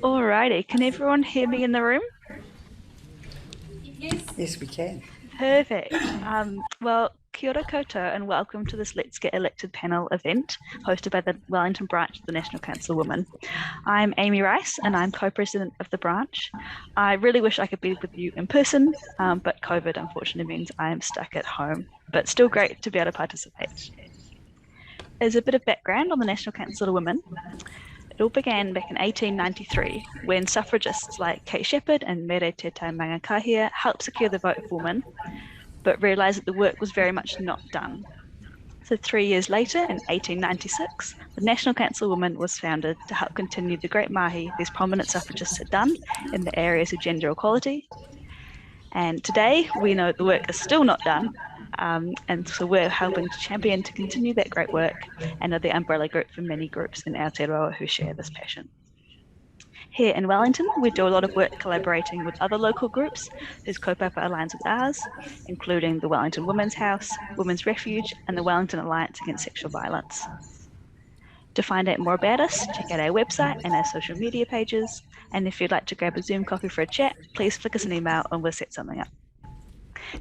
Alrighty, can everyone hear me in the room? Yes, we can. Perfect. Well, kia ora koutou and welcome to this Let's Get Elected panel event hosted by the Wellington Branch of the National Council of Women. I'm Amy Rice and I'm co-president of the branch. I really wish I could be with you in person, but COVID unfortunately means I am stuck at home, but still great to be able to participate. As a bit of background on the National Council of Women, it all began back in 1893 when suffragists like Kate Shepherd and Mere Te Tai Mangakahia helped secure the vote for women, but realised that the work was very much not done. So 3 years later, in 1896, the National Council of Women was founded to help continue the great mahi these prominent suffragists had done in the areas of gender equality. And today, we know the work is still not done, and so we're helping to champion to continue that great work and are the umbrella group for many groups in Aotearoa who share this passion. Here in Wellington, we do a lot of work collaborating with other local groups whose kaupapa aligns with ours, including the Wellington Women's House, Women's Refuge, and the Wellington Alliance Against Sexual Violence. To find out more about us, check out our website and our social media pages. And if you'd like to grab a Zoom coffee for a chat, please flick us an email and we'll set something up.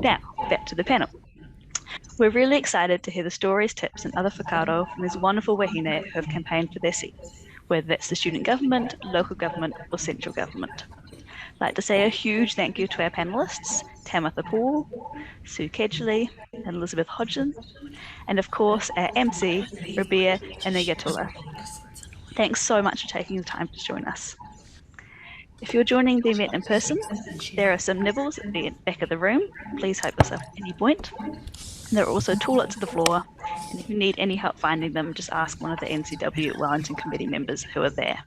Now, back to the panel. We're really excited to hear the stories, tips, and other whakaaro from these wonderful wahine who have campaigned for their seat, whether that's the student government, local government, or central government. I'd like to say a huge thank you to our panellists, Tamitha Paul, Sue Kedgley, and Elizabeth Hodgson, and of course our MC, Rabia Anegatola. Thanks so much for taking the time to join us. If you're joining the event in person, there are some nibbles at the back of the room. Please help yourself at any point. There are also toilets to the floor, and if you need any help finding them, just ask one of the NCW Wellington Committee members who are there.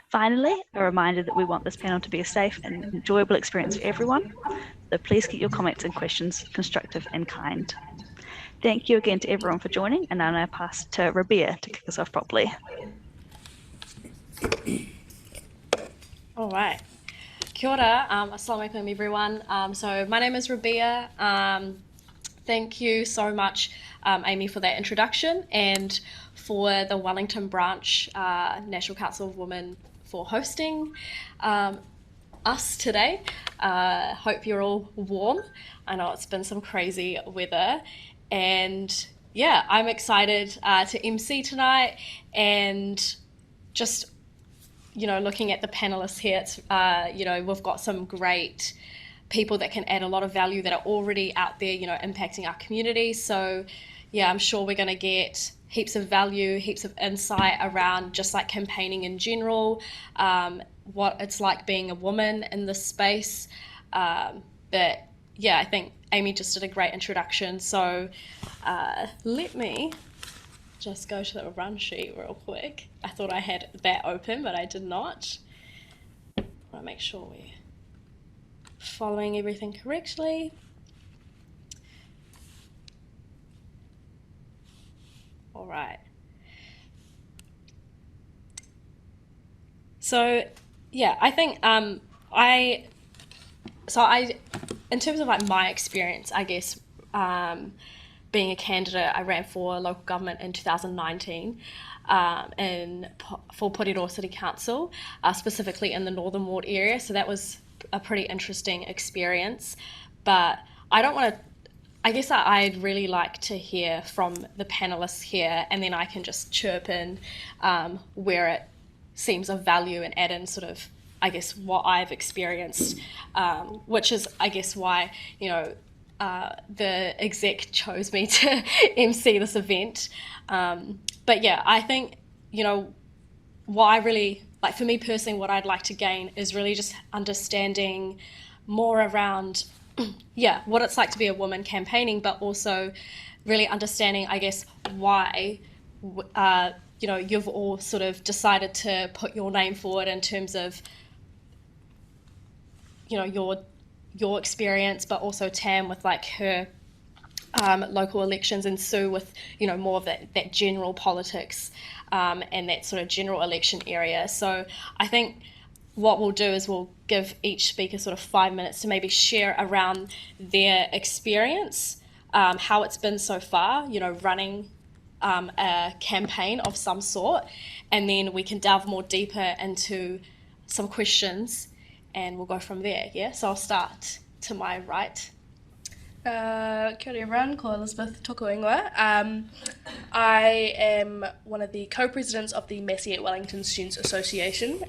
Finally, a reminder that we want this panel to be a safe and enjoyable experience for everyone, so please keep your comments and questions constructive and kind. Thank you again to everyone for joining, and I'll now pass to Rabia to kick us off properly. All right. Kia ora, assalamu alaikum everyone. So my name is Rabia. Thank you so much, Amy, for that introduction, and for the Wellington Branch National Council of Women for hosting us today. Hope you're all warm. I know it's been some crazy weather, and yeah, I'm excited to MC tonight, and just looking at the panelists here, it's we've got some great people that can add a lot of value that are already out there, impacting our community. So yeah, I'm sure we're going to get heaps of value, heaps of insight around just like campaigning in general, what it's like being a woman in this space. But yeah, I think Amy just did a great introduction. So let me just go to the run sheet real quick. I thought I had that open, but I did not. I want to make sure we're following everything correctly. All right. So yeah, I think in terms of like my experience, I guess, being a candidate, I ran for local government in 2019 for Porirua City Council, specifically in the Northern Ward area. So that was a pretty interesting experience. But I guess I'd really like to hear from the panelists here, and then I can just chirp in where it seems of value and add in sort of, I guess, what I've experienced, which is, I guess, why, the exec chose me to MC this event. But yeah, I think, what I really, like for me personally, what I'd like to gain is really just understanding more around, what it's like to be a woman campaigning, but also really understanding, I guess, why, you've all sort of decided to put your name forward in terms of, your experience, but also Tam with like her local elections, and Sue with more of that general politics and that sort of general election area. So I think what we'll do is we'll give each speaker sort of 5 minutes to maybe share around their experience, how it's been so far, running a campaign of some sort, and then we can delve more deeper into some questions and we'll go from there. Yeah, so I'll start to my right. Kia ora everyone, ko Elizabeth toko ingoa. I am one of the co-presidents of the Massey at Wellington Students Association.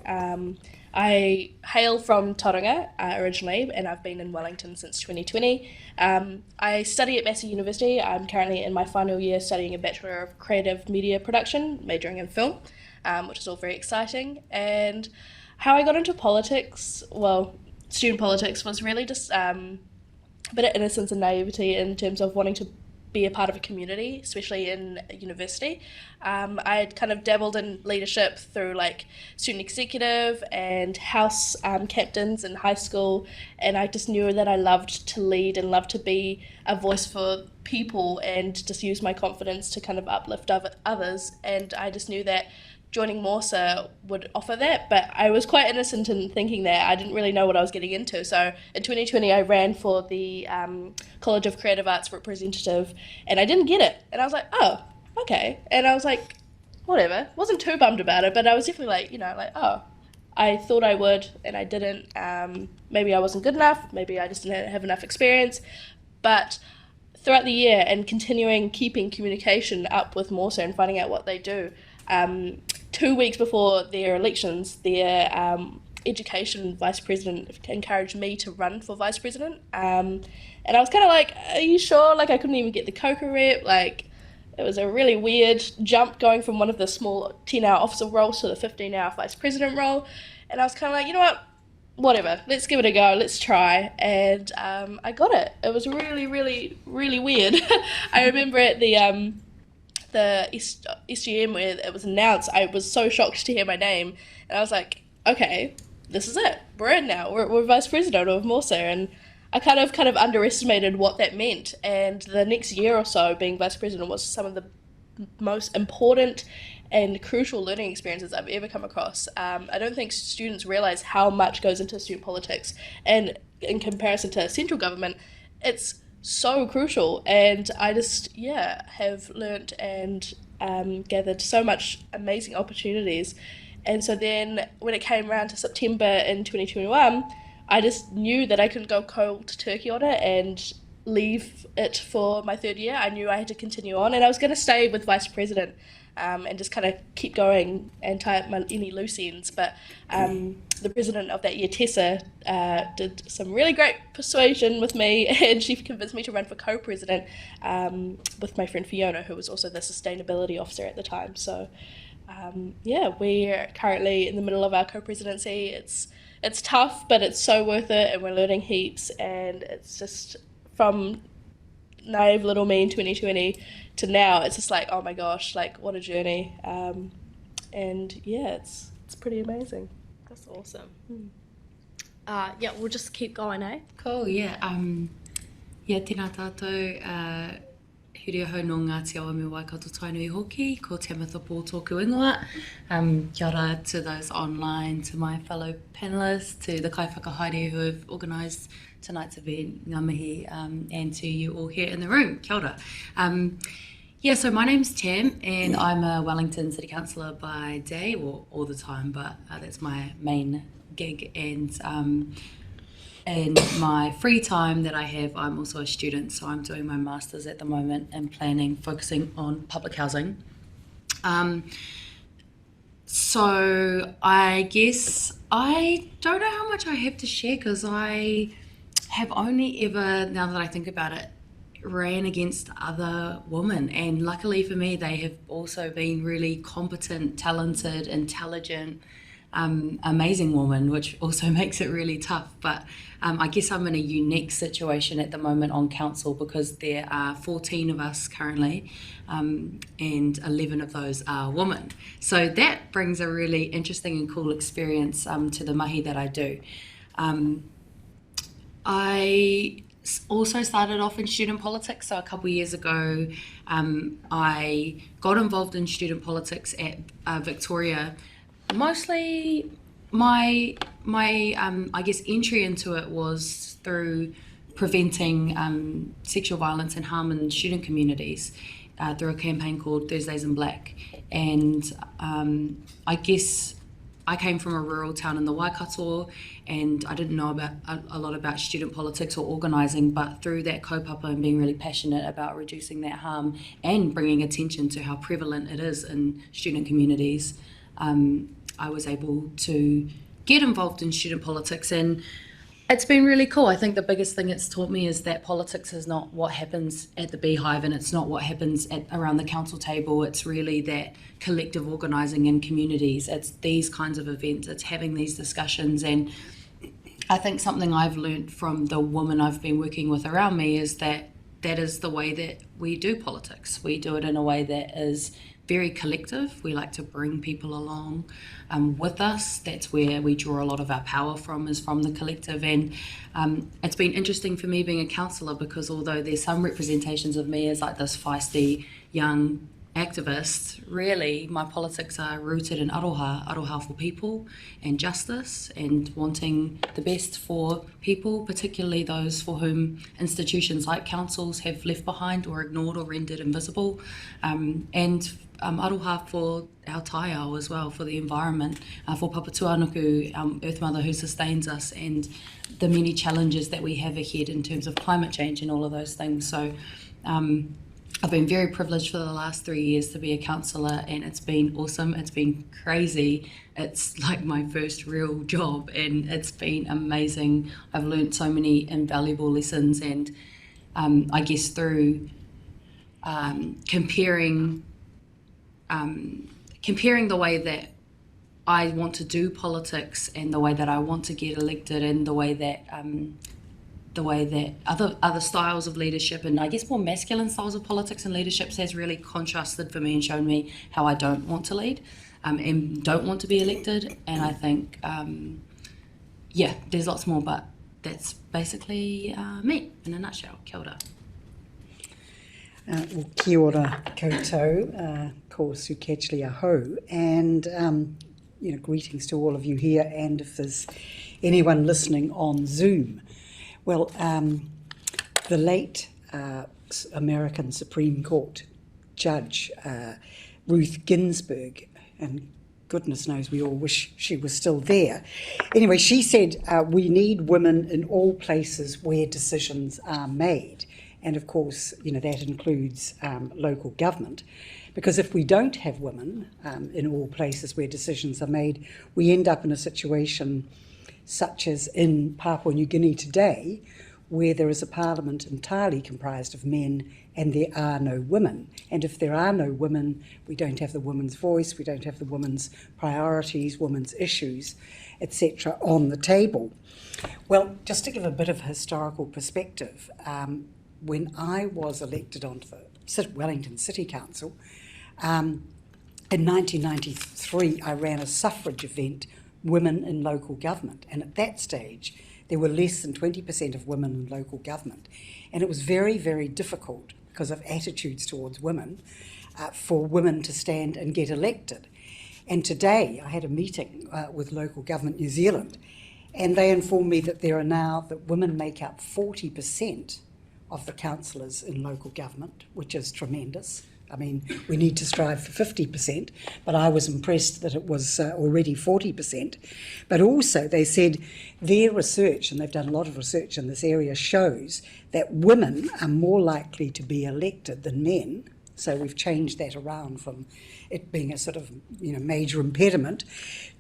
I hail from Tauranga originally, and I've been in Wellington since 2020. I study at Massey University. I'm currently in my final year studying a Bachelor of Creative Media Production, majoring in film, which is all very exciting. And how I got into politics, well, student politics, was really just a bit of innocence and naivety in terms of wanting to be a part of a community, especially in university. I had kind of dabbled in leadership through like student executive and house captains in high school, and I just knew that I loved to lead and loved to be a voice for people and just use my confidence to kind of uplift others, and I just knew that joining Morsa would offer that, but I was quite innocent in thinking that. I didn't really know what I was getting into. So in 2020 I ran for the College of Creative Arts representative, and I didn't get it, and I was like, oh, okay. And I was like, whatever, wasn't too bummed about it, but I was definitely like, oh, I thought I would and I didn't. Maybe I wasn't good enough, maybe I just didn't have enough experience, but throughout the year and keeping communication up with Morsa and finding out what they do, 2 weeks before their elections, their education vice president encouraged me to run for vice president. And I was kind of like, are you sure? Like, I couldn't even get the COCA rep. Like, it was a really weird jump going from one of the small 10-hour officer roles to the 15-hour vice president role. And I was kind of like, you know what? Whatever, let's give it a go, let's try. And I got it. It was really, really, really weird. I remember at the SGM where it was announced, I was so shocked to hear my name, and I was like, okay, this is it, we're in now, we're vice president of Morsa. And I kind of underestimated what that meant, and the next year or so being vice president was some of the most important and crucial learning experiences I've ever come across. I don't think students realise how much goes into student politics, and in comparison to central government, it's so crucial, and I just have learnt and gathered so much amazing opportunities. And so then when it came around to September in 2021, I just knew that I couldn't go cold turkey on it and leave it for my third year. I knew I had to continue on, and I was going to stay with vice president and just kind of keep going and tie up any loose ends. But the president of that year, Tessa, did some really great persuasion with me, and she convinced me to run for co-president with my friend Fiona, who was also the sustainability officer at the time. So we're currently in the middle of our co-presidency. It's tough, but it's so worth it, and we're learning heaps, and it's just from naive little me in 2020 to now, it's just like, oh my gosh, like what a journey. It's pretty amazing. That's awesome. We'll just keep going, eh? Cool, yeah. Tēnā tātou, huri ahau no Ngāti Awa me Waikato Tainui hoki, ko Te Amatapa tōku ingoa. Kia ora to those online, to my fellow panellists, to the kai whakahaere who have organised tonight's event, ngā mihi, and to you all here in the room. Kia ora. So my name's Tam, and I'm a Wellington City Councillor by day, or all the time, but that's my main gig. And in my free time that I have, I'm also a student, so I'm doing my master's at the moment in planning, focusing on public housing. So I guess I don't know how much I have to share, because I have only ever, now that I think about it, ran against other women, and luckily for me they have also been really competent, talented, intelligent, amazing women, which also makes it really tough. But I guess I'm in a unique situation at the moment on council, because there are 14 of us currently, and 11 of those are women. So that brings a really interesting and cool experience to the mahi that I do. I also started off in student politics. So a couple of years ago, I got involved in student politics at Victoria. Mostly my I guess entry into it was through preventing sexual violence and harm in student communities. through a campaign called Thursdays in Black. And I guess I came from a rural town in the Waikato, and I didn't know about a lot about student politics or organising, but through that kaupapa and being really passionate about reducing that harm and bringing attention to how prevalent it is in student communities, I was able to get involved in student politics, and it's been really cool. I think the biggest thing it's taught me is that politics is not what happens at the beehive, and it's not what happens around the council table. It's really that collective organising in communities. It's these kinds of events. It's having these discussions. And I think something I've learned from the women I've been working with around me is that that is the way that we do politics. We do it in a way that is very collective. We like to bring people along with us. That's where we draw a lot of our power from, is from the collective. And it's been interesting for me being a councillor, because although there's some representations of me as like this feisty young activist, really my politics are rooted in aroha for people and justice, and wanting the best for people, particularly those for whom institutions like councils have left behind or ignored or rendered invisible, and aroha for our taiao as well, for the environment, for Papatuanuku, Earth Mother who sustains us, and the many challenges that we have ahead in terms of climate change and all of those things. So I've been very privileged for the last 3 years to be a councillor, and it's been awesome. It's been crazy. It's like my first real job, and it's been amazing. I've learned so many invaluable lessons, and I guess through comparing the way that I want to do politics and the way that I want to get elected, and the way that other styles of leadership, and I guess more masculine styles of politics and leaderships, has really contrasted for me and shown me how I don't want to lead and don't want to be elected. And I think, there's lots more, but that's basically me in a nutshell. Kia ora. Well, kia ora koutou, ko sukechli aho, and greetings to all of you here, and if there's anyone listening on Zoom. Well, the late American Supreme Court Judge Ruth Ginsburg, and goodness knows we all wish she was still there. Anyway, she said we need women in all places where decisions are made. And of course, that includes local government, because if we don't have women in all places where decisions are made, we end up in a situation such as in Papua New Guinea today, where there is a parliament entirely comprised of men and there are no women. And if there are no women, we don't have the women's voice, we don't have the women's priorities, women's issues, etc. on the table. Well, just to give a bit of historical perspective, when I was elected onto the Wellington City Council, in 1993 I ran a suffrage event, Women in Local Government, and at that stage there were less than 20% of women in local government, and it was very, very difficult because of attitudes towards women for women to stand and get elected. And today I had a meeting with Local Government New Zealand, and they informed me that there are now that women make up 40% of the councillors in local government, which is tremendous. I mean, we need to strive for 50%, but I was impressed that it was already 40%. But also they said their research, and they've done a lot of research in this area, shows that women are more likely to be elected than men. So we've changed that around from it being a sort of major impediment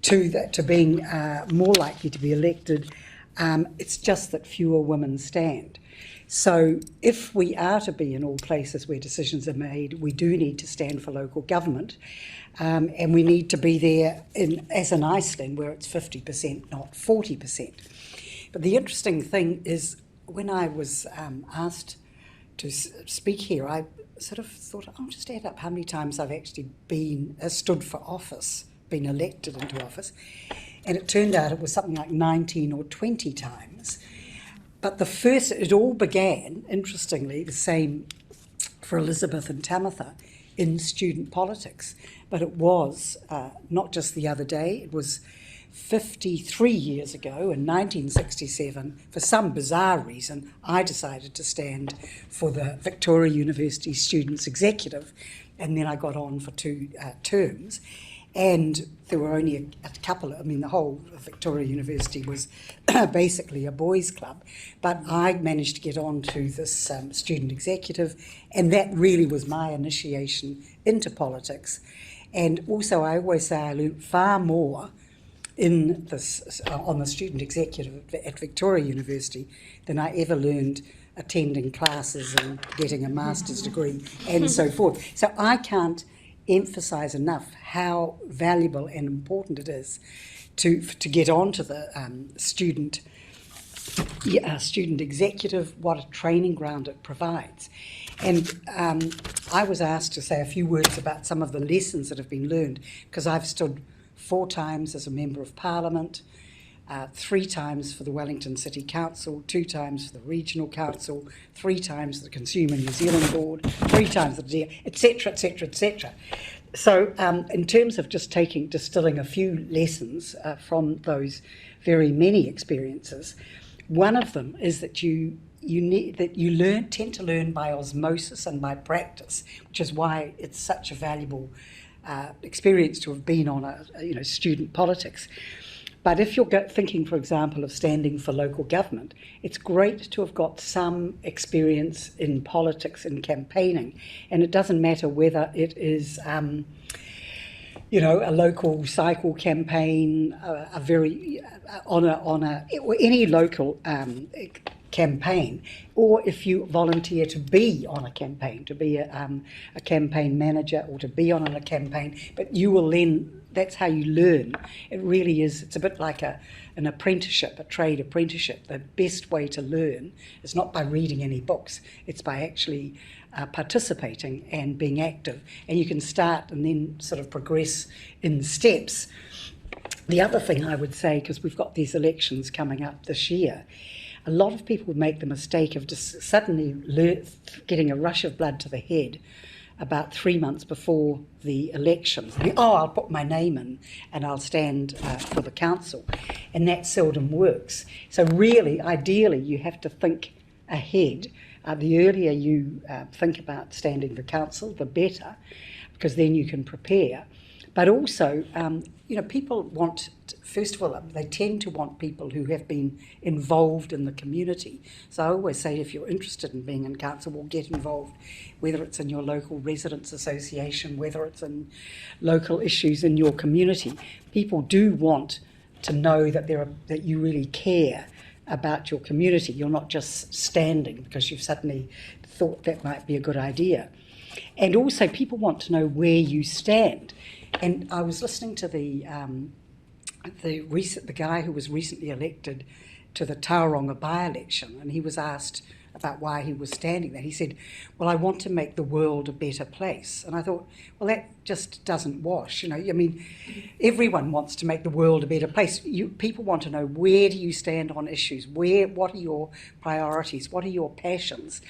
to being more likely to be elected. It's just that fewer women stand. So if we are to be in all places where decisions are made, we do need to stand for local government, and we need to be there as in Iceland, where it's 50%, not 40%. But the interesting thing is, when I was asked to speak here, I sort of thought, I'll just add up how many times I've actually been stood for office, been elected into office, and it turned out it was something like 19 or 20 times. But it all began, interestingly, the same for Elizabeth and Tamitha, in student politics. but it was not just the other day, it was 53 years ago in 1967. For some bizarre reason, I decided to stand for the Victoria University Students' Executive, and then I got on for 2 terms. And there were only a couple, the whole of Victoria University was basically a boys' club. But I managed to get on to this student executive, and that really was my initiation into politics. And also, I always say I learned far more in this on the student executive at Victoria University than I ever learned attending classes and getting a master's degree and so forth. So I can't emphasise enough how valuable and important it is to get onto the student executive, what a training ground it provides. And I was asked to say a few words about some of the lessons that have been learned, because I've stood 4 times as a Member of Parliament, 3 times for the Wellington City Council, 2 times for the Regional Council, 3 times for the Consumer New Zealand Board, 3 times for the etc., etc., etc. So in terms of just distilling a few lessons from those very many experiences, one of them is that you tend to learn by osmosis and by practice, which is why it's such a valuable experience to have been on student politics. But if you're thinking, for example, of standing for local government, it's great to have got some experience in politics and campaigning, and it doesn't matter whether it is a local cycle campaign, any local campaign, or if you volunteer to be on a campaign, to be a campaign manager or to be on a campaign, but you will then, that's how you learn. It really is, it's a bit like an apprenticeship, a trade apprenticeship. The best way to learn is not by reading any books, it's by actually participating and being active. And you can start and then sort of progress in steps. The other thing I would say, because we've got these elections coming up this year, a lot of people make the mistake of just suddenly getting a rush of blood to the head about 3 months before the elections. I'll put my name in and I'll stand for the council. And that seldom works. So really, ideally, you have to think ahead. The earlier you think about standing for council, the better, because then you can prepare. But also, people want, first of all, they tend to want people who have been involved in the community. So I always say, if you're interested in being in council, well, get involved, whether it's in your local residents association, whether it's in local issues in your community. People do want to know that that you really care about your community. You're not just standing because you've suddenly thought that might be a good idea. And also, people want to know where you stand. And I was listening to the guy who was recently elected to the Tauranga by-election, and he was asked about why he was standing there. He said, well, I want to make the world a better place. And I thought, well, that just doesn't wash. Everyone wants to make the world a better place. People want to know, where do you stand on issues? What are your priorities? What are your passions?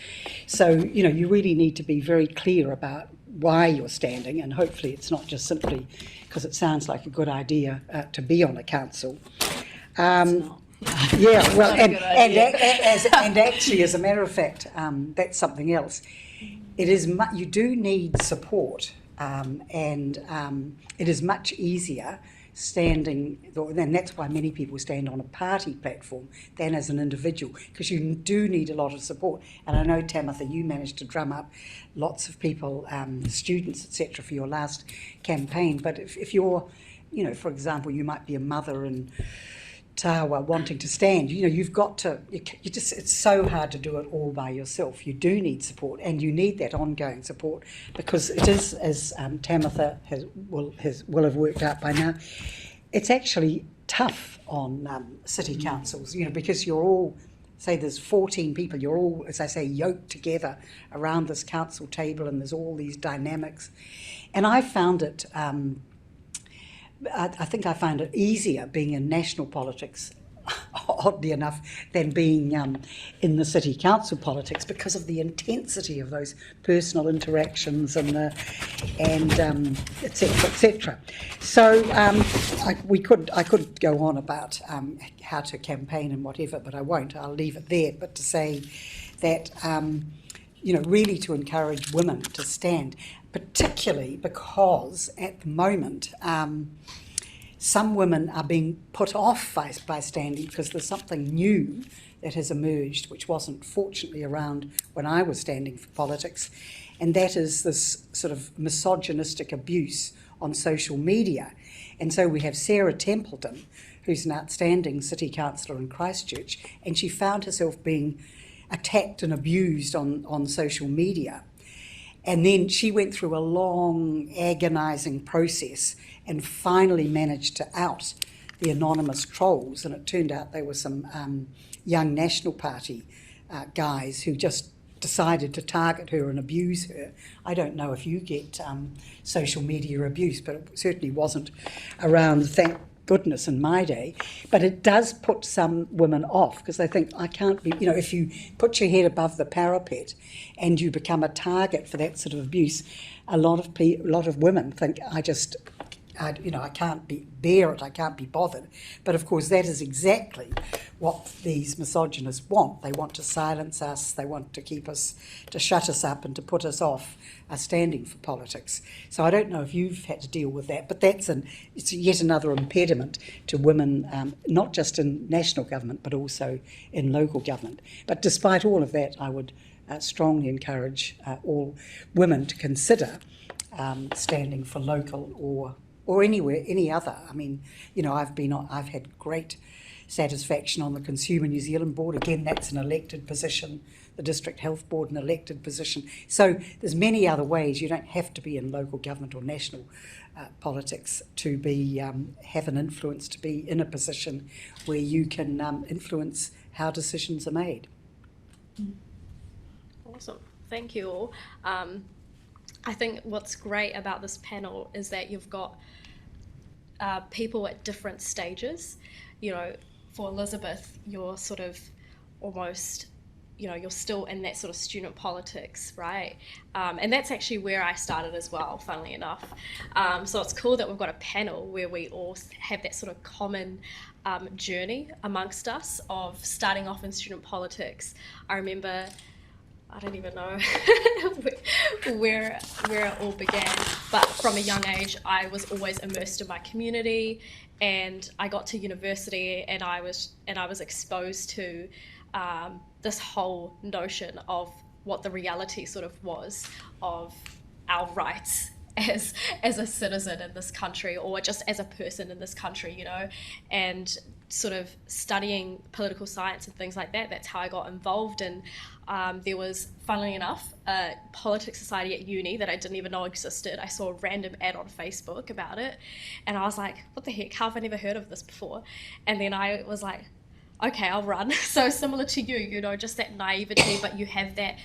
So, you really need to be very clear about why you're standing, and hopefully it's not just simply because it sounds like a good idea to be on a council. Yeah, well, and actually, as a matter of fact, that's something else. It is you do need support, and it is much easier standing, and that's why many people stand on a party platform than as an individual, because you do need a lot of support. And I know, Tamitha, you managed to drum up lots of people, students, etc., for your last campaign. But if you're, for example, you might be a mother in Tawa wanting to stand, you've got to, it's so hard to do it all by yourself. You do need support, and you need that ongoing support, because it is, as Tamitha will have worked out by now, it's actually tough on city councils, because you're all, say there's 14 people, you're all, as I say, yoked together around this council table, and there's all these dynamics. And I found it, I think I find it easier being in national politics oddly enough, than being in the city council politics because of the intensity of those personal interactions and et cetera, et cetera. So I could go on about how to campaign and whatever, but I won't. I'll leave it there. But to say that, really to encourage women to stand, particularly because at the moment, some women are being put off by standing because there's something new that has emerged, which wasn't fortunately around when I was standing for politics, and that is this sort of misogynistic abuse on social media. And so we have Sarah Templeton, who's an outstanding city councillor in Christchurch, and she found herself being attacked and abused on social media. And then she went through a long, agonising process and finally managed to out the anonymous trolls. And it turned out they were some young National Party guys who just decided to target her and abuse her. I don't know if you get social media abuse, but it certainly wasn't around, thank goodness, in my day. But it does put some women off because they think, I can't be, if you put your head above the parapet and you become a target for that sort of abuse, a lot of women think, I can't bear it, I can't be bothered. But of course that is exactly what these misogynists want. They want to silence us, they want to shut us up and to put us off standing for politics. So I don't know if you've had to deal with that, but it's yet another impediment to women, not just in national government, but also in local government. But despite all of that, I would strongly encourage all women to consider standing for local or anywhere, any other. I mean, I've had great satisfaction on the Consumer New Zealand Board. Again, that's an elected position. The District Health Board, an elected position. So there's many other ways. You don't have to be in local government or national politics to be have an influence, to be in a position where you can influence how decisions are made. Awesome. Thank you all. I think what's great about this panel is that you've got people at different stages. For Elizabeth, you're sort of almost, you're still in that sort of student politics, right? And that's actually where I started as well, funnily enough. So it's cool that we've got a panel where we all have that sort of common journey amongst us of starting off in student politics. I remember, I don't even know where it all began, but from a young age I was always immersed in my community, and I got to university and I was exposed to this whole notion of what the reality sort of was of our rights as a citizen in this country, or just as a person in this country, and sort of studying political science and things like that. That's how I got involved. And there was, funnily enough, a politics society at uni that I didn't even know existed. I saw a random ad on Facebook about it, and I was like, what the heck, how have I never heard of this before? And then I was like, okay, I'll run. So similar to you, just that naivety, but you have that,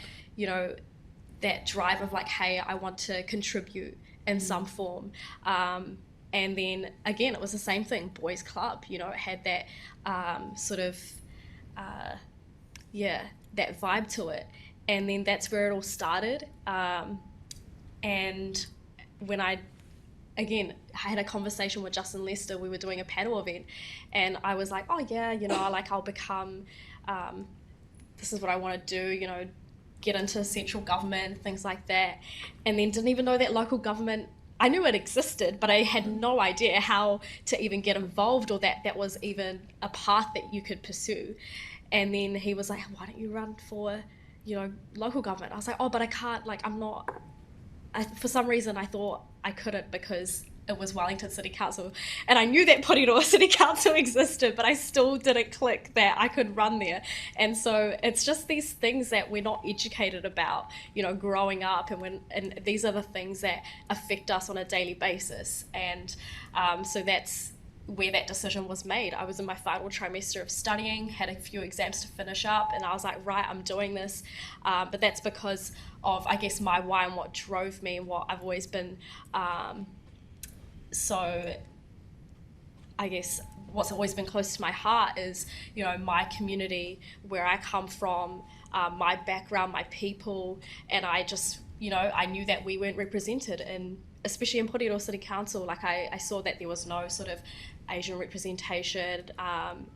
that drive of like, hey, I want to contribute in some form. And then again, it was the same thing, boys club, it had that that vibe to it. And then that's where it all started. And when I had a conversation with Justin Lester, we were doing a panel event, and I was like, oh yeah, I'll become, this is what I want to do, get into central government, things like that. And then didn't even know that local government, I knew it existed, but I had no idea how to even get involved, or that was even a path that you could pursue. And then he was like, why don't you run for, local government? I was like, oh, but I can't, for some reason I thought I couldn't because it was Wellington City Council, and I knew that Porirua City Council existed, but I still didn't click that I could run there. And so it's just these things that we're not educated about, growing up, and these are the things that affect us on a daily basis. And so that's where that decision was made. I was in my final trimester of studying, had a few exams to finish up, and I was like, right, I'm doing this. But that's because of, I guess, my why and what drove me and what I've always been so I guess what's always been close to my heart is, you know, my community, where I come from, my background, my people, and I just, you know, I knew that we weren't represented, and especially in Porirua City Council, like I saw that there was no sort of Asian representation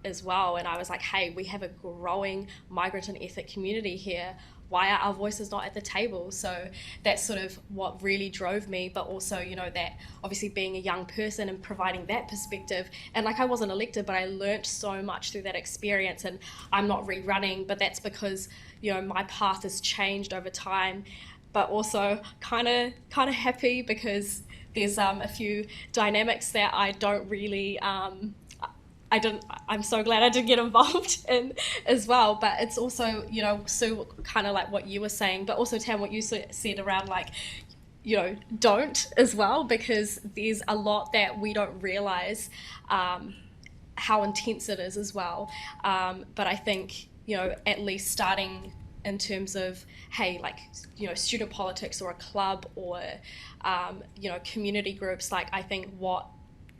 as well, and I was like, hey, we have a growing migrant and ethnic community here. Why are our voices not at the table? So that's sort of what really drove me, but also, you know, that obviously being a young person and providing that perspective, and like I wasn't elected, but I learnt so much through that experience, and I'm not rerunning, but that's because, you know, my path has changed over time, but also kind of happy because there's a few dynamics that I don't really I'm so glad I did get involved in as well. But it's also, you know, Sue, kind of like what you were saying, but also Tam, what you said around like, you know, don't as well, because there's a lot that we don't realise how intense it is as well. But I think, you know, at least starting in terms of, hey, like, you know, student politics or a club or, you know, community groups, like I think what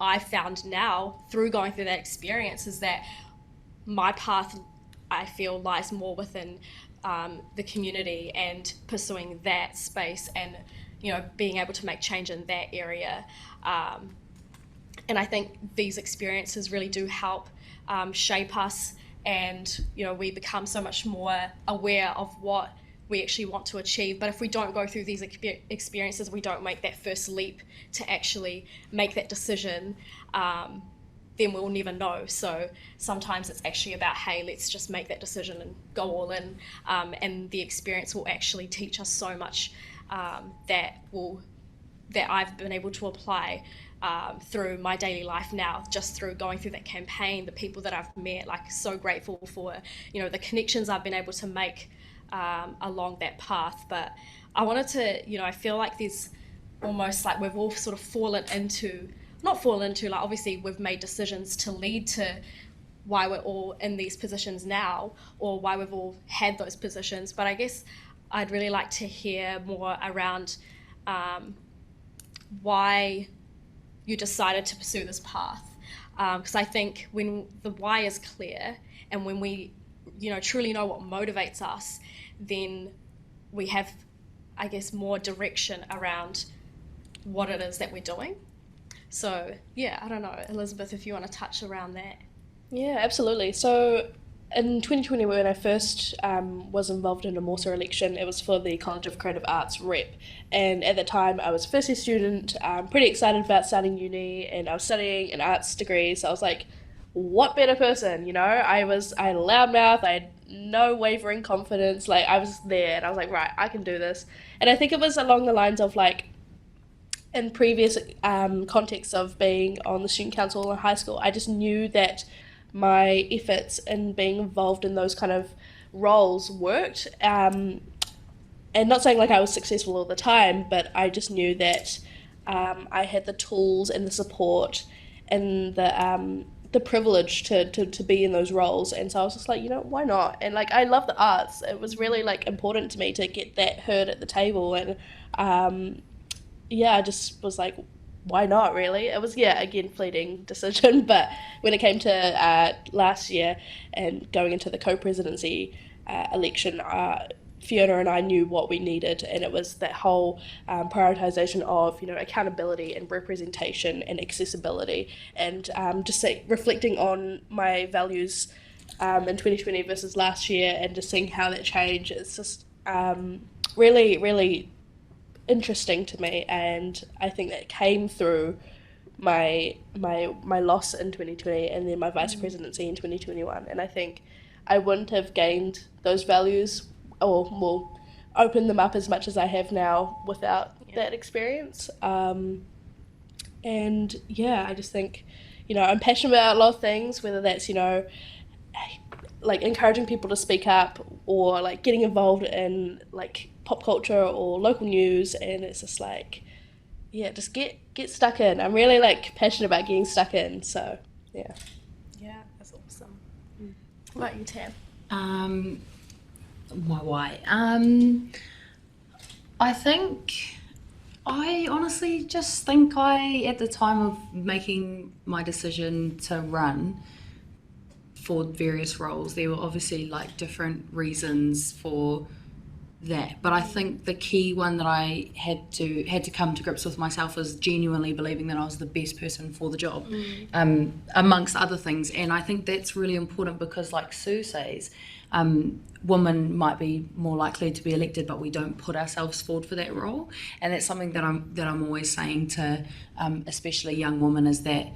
I found now through going through that experience is that my path, I feel, lies more within the community and pursuing that space and, you know, being able to make change in that area. And I think these experiences really do help shape us, and, you know, we become so much more aware of what we actually want to achieve. But if we don't go through these experiences, we don't make that first leap to actually make that decision, then we'll never know. So sometimes it's actually about, hey, let's just make that decision and go all in, and the experience will actually teach us so much that I've been able to apply through my daily life now, just through going through that campaign, the people that I've met, like so grateful for, you know, the connections I've been able to make along that path. But I wanted to, you know, I feel like there's almost like we've all sort of not fallen into, like obviously we've made decisions to lead to why we're all in these positions now, or why we've all had those positions. But I guess I'd really like to hear more around why you decided to pursue this path. Because I think when the why is clear and when we, you know, truly know what motivates us, then we have, I guess, more direction around what it is that we're doing. So yeah, I don't know, Elizabeth, if you want to touch around that. Yeah, absolutely. So in 2020, when I first was involved in a Morsa election, it was for the College of Creative Arts rep. And at the time, I was a first year student, pretty excited about starting uni, and I was studying an arts degree. So I was like, what better person, you know? I had a loud mouth, I had no wavering confidence. Like, I was there and I was like, right, I can do this. And I think it was along the lines of like, in previous contexts of being on the student council in high school, I just knew that my efforts in being involved in those kind of roles worked. And not saying like I was successful all the time, but I just knew that I had the tools and the support and the privilege to be in those roles. And so I was just like, you know, why not? And like, I love the arts. It was really like important to me to get that heard at the table. And I just was like, why not, really? It was, again, fleeting decision, but when it came to last year and going into the co-presidency election, Fiona and I knew what we needed, and it was that whole prioritisation of, you know, accountability and representation and accessibility, and just reflecting on my values in 2020 versus last year, and just seeing how that changed. It's just really, really interesting to me, and I think that came through my loss in 2020 and then my vice presidency in 2021. And I think I wouldn't have gained those values or will open them up as much as I have now without that experience. I just think, you know, I'm passionate about a lot of things, whether that's, you know, like encouraging people to speak up, or like getting involved in like pop culture or local news. And it's just like, just get stuck in. I'm really like passionate about getting stuck in. So yeah, that's awesome. What about you, Tam? My why? I think I honestly just think at the time of making my decision to run for various roles, there were obviously like different reasons for that. But I think the key one that I had to come to grips with myself was genuinely believing that I was the best person for the job, amongst other things. And I think that's really important because, like Sue says, women might be more likely to be elected, but we don't put ourselves forward for that role. And that's something that I'm always saying to, especially young women, is that,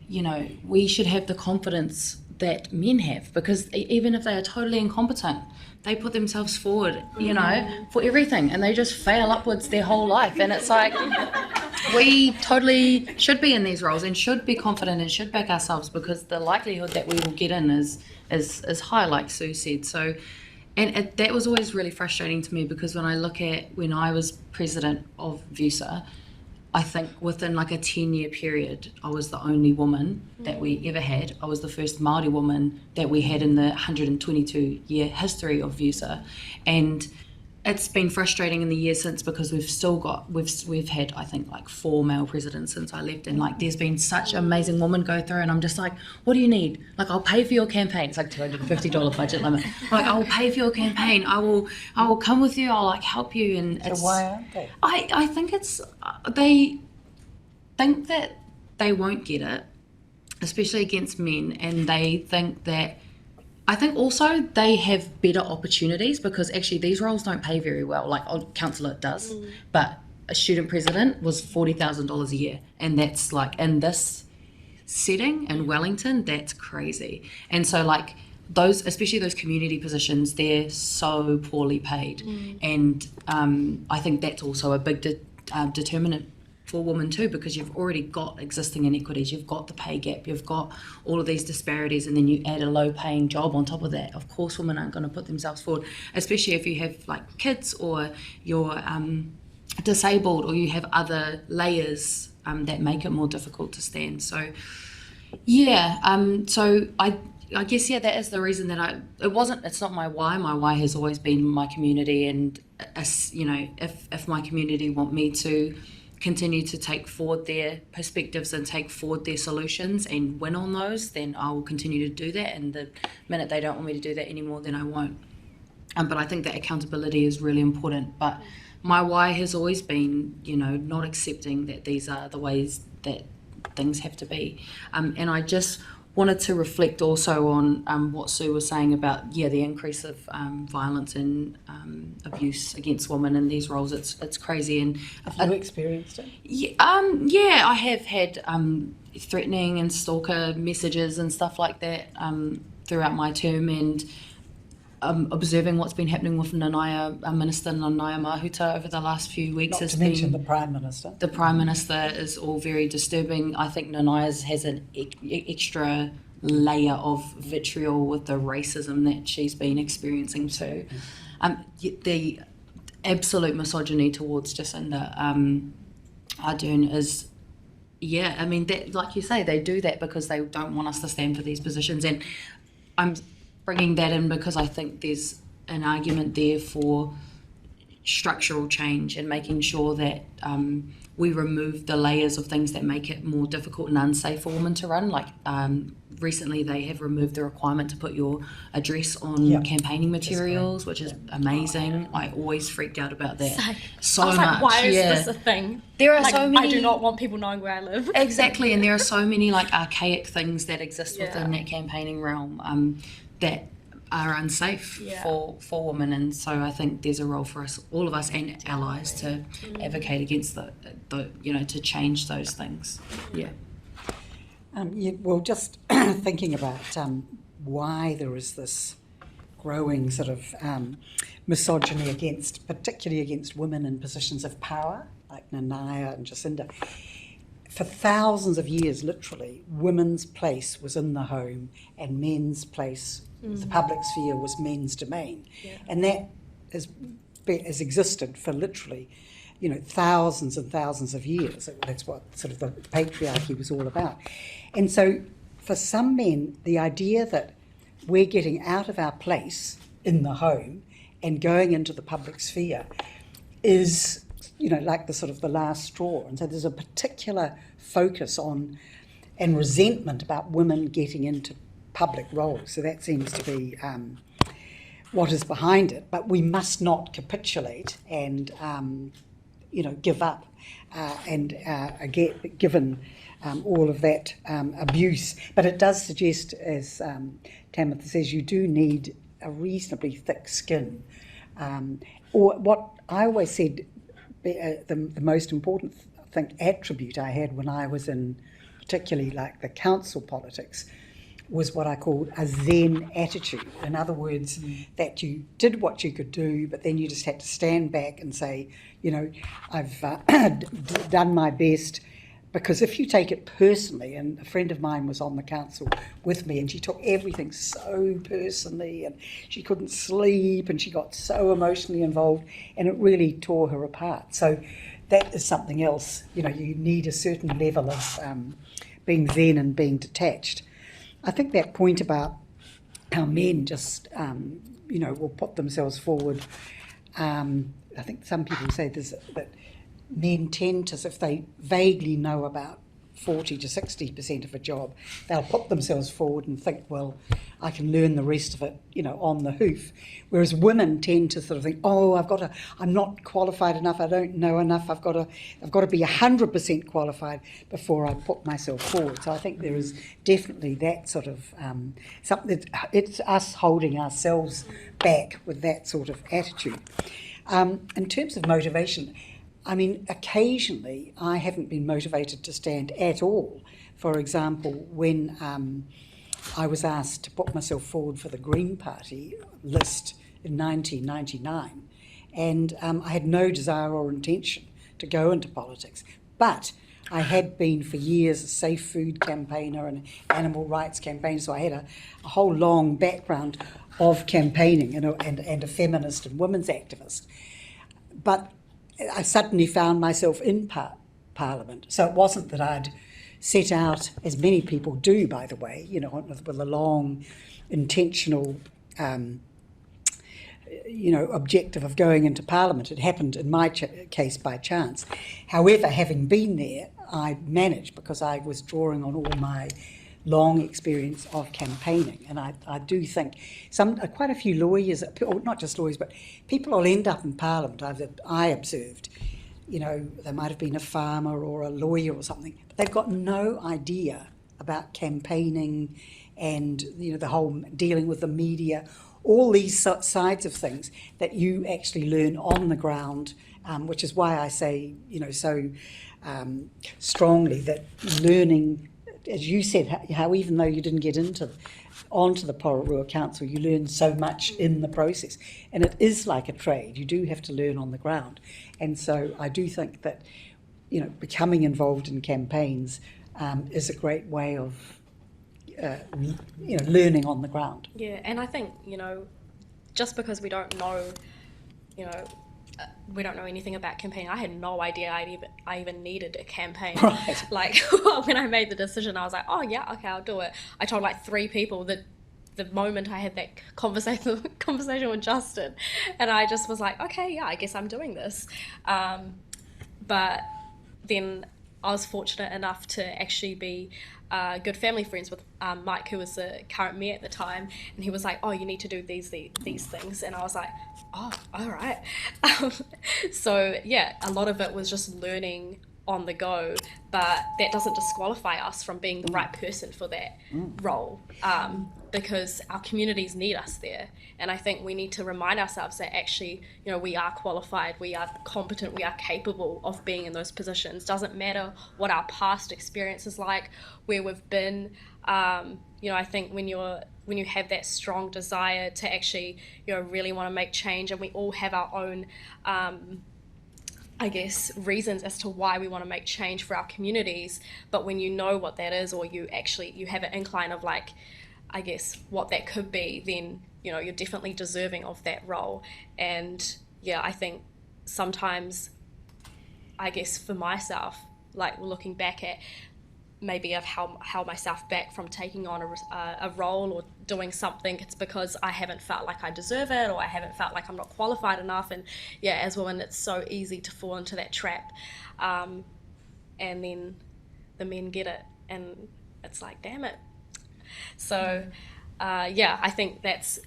you know, we should have the confidence that men have, because even if they are totally incompetent, they put themselves forward, you know, for everything, and they just fail upwards their whole life. And it's like, we totally should be in these roles and should be confident and should back ourselves, because the likelihood that we will get in is high, like Sue said. So, and that was always really frustrating to me, because when I look at when I was president of VUSA, I think within like a 10-year period, I was the only woman that we ever had. I was the first Māori woman that we had in the 122-year history of VUSA. And it's been frustrating in the years since, because we've had, I think, like 4 male presidents since I left, and like there's been such amazing women go through, and I'm just like, what do you need? Like, I'll pay for your campaign. It's like $250 budget limit. Like, I'll pay for your campaign. I will come with you. I'll like help you. And So why aren't they? I think it's they think that they won't get it, especially against men, and they think that. I think also they have better opportunities, because actually these roles don't pay very well. Like, councillor does, but a student president was $40,000 a year, and that's like, in this setting in Wellington, that's crazy. And so like those, especially those community positions, they're so poorly paid, and I think that's also a big determinant for women too, because you've already got existing inequities, you've got the pay gap, you've got all of these disparities, and then you add a low paying job on top of that. Of course women aren't going to put themselves forward, especially if you have like kids, or you're disabled, or you have other layers that make it more difficult to stand. So yeah, so I guess, yeah, that is the reason that it's not my why has always been my community. And you know, if my community want me to continue to take forward their perspectives and take forward their solutions and win on those, then I will continue to do that. And the minute they don't want me to do that anymore, then I won't. But I think that accountability is really important. But my why has always been, you know, not accepting that these are the ways that things have to be. And I just wanted to reflect also on what Sue was saying about, the increase of violence and abuse against women in these roles. It's crazy. And Have you experienced it? Yeah, I have had threatening and stalker messages and stuff like that throughout my term, and observing what's been happening with Minister Nanaia Mahuta over the last few weeks. Not to mention the Prime Minister. The Prime Minister is all very disturbing. I think Nanaia's has an extra layer of vitriol with the racism that she's been experiencing too. The absolute misogyny towards Jacinda Ardern is, I mean, that, like you say, they do that because they don't want us to stand for these positions. And I'm bringing that in because I think there's an argument there for structural change and making sure that we remove the layers of things that make it more difficult and unsafe for women to run. Like recently they have removed the requirement to put your address on campaigning materials, which is amazing. I always freaked out about that so much. Like, why is this a thing? There are so many. I do not want people knowing where I live. Exactly, and there are so many like archaic things that exist within that campaigning realm that are unsafe for women, and so I think there's a role for us, all of us and allies, to advocate against the to change those things. Well, just thinking about why there is this growing sort of misogyny particularly against women in positions of power, like Nanaia and Jacinda. For thousands of years, literally, women's place was in the home and men's place, the public sphere, was men's domain. And that has existed for literally, thousands and thousands of years. That's what sort of the patriarchy was all about. And so for some men, the idea that we're getting out of our place in the home and going into the public sphere is like the sort of the last straw. And so there's a particular focus on and resentment about women getting into public roles. So that seems to be what is behind it. But we must not capitulate and, give up given all of that abuse. But it does suggest, as Tamitha says, you do need a reasonably thick skin. Or what I always said, the most important attribute I had when I was in particularly like the council politics was what I called a Zen attitude. In other words, that you did what you could do, but then you just had to stand back and say, I've done my best. Because if you take it personally, and a friend of mine was on the council with me, and she took everything so personally, and she couldn't sleep, and she got so emotionally involved, and it really tore her apart. So that is something else. You need a certain level of being zen and being detached. I think that point about how men just, will put themselves forward. I think some people say that men tend to, if they vaguely know about 40 to 60% of a job, they'll put themselves forward and think, well, I can learn the rest of it, on the hoof. Whereas women tend to sort of think, I'm not qualified enough, I don't know enough, I've got to be 100% qualified before I put myself forward. So I think there is definitely that sort of something. It's us holding ourselves back with that sort of attitude. In terms of motivation, occasionally I haven't been motivated to stand at all. For example, when I was asked to put myself forward for the Green Party list in 1999, and I had no desire or intention to go into politics, but I had been for years a safe food campaigner and animal rights campaigner, so I had a whole long background of campaigning and a feminist and women's activist. But I suddenly found myself in Parliament. So it wasn't that I'd set out, as many people do, by the way, with a long, intentional, objective of going into Parliament. It happened in my case by chance. However, having been there, I managed because I was drawing on all my long experience of campaigning, and I do think quite a few lawyers, or not just lawyers, but people will end up in Parliament. I observed, they might have been a farmer or a lawyer or something, but they've got no idea about campaigning and the whole dealing with the media, all these sides of things that you actually learn on the ground, which is why I say so strongly that learning. As you said, how even though you didn't get onto the Pororua Council, you learn so much in the process. And it is like a trade. You do have to learn on the ground. And so I do think that, becoming involved in campaigns is a great way of, learning on the ground. Yeah, and I think, just because we don't know, we don't know anything about campaigning. I had no idea I even needed a campaign. Right. Like when I made the decision, I was like, oh yeah, okay, I'll do it. I told like 3 people that the moment I had that conversation with Justin, and I just was like, okay, yeah, I guess I'm doing this. But then I was fortunate enough to actually be good family friends with Mike, who was the current mayor at the time, and he was like, oh, you need to do these things, and I was like, oh, all right. So yeah, a lot of it was just learning on the go, but that doesn't disqualify us from being the right person for that role, because our communities need us there. And I think we need to remind ourselves that actually, we are qualified, we are competent, we are capable of being in those positions. Doesn't matter what our past experience is like, where we've been. I think when you have that strong desire to actually, really want to make change, and we all have our own reasons as to why we want to make change for our communities, but when you know what that is, or you have an incline of what that could be, then you're definitely deserving of that role. And yeah, I think sometimes, for myself, looking back at maybe I've held myself back from taking on a role or doing something, it's because I haven't felt like I deserve it, or I haven't felt like I'm not qualified enough. And yeah, as women, it's so easy to fall into that trap. And then the men get it, and it's like, damn it. So yeah, I think that's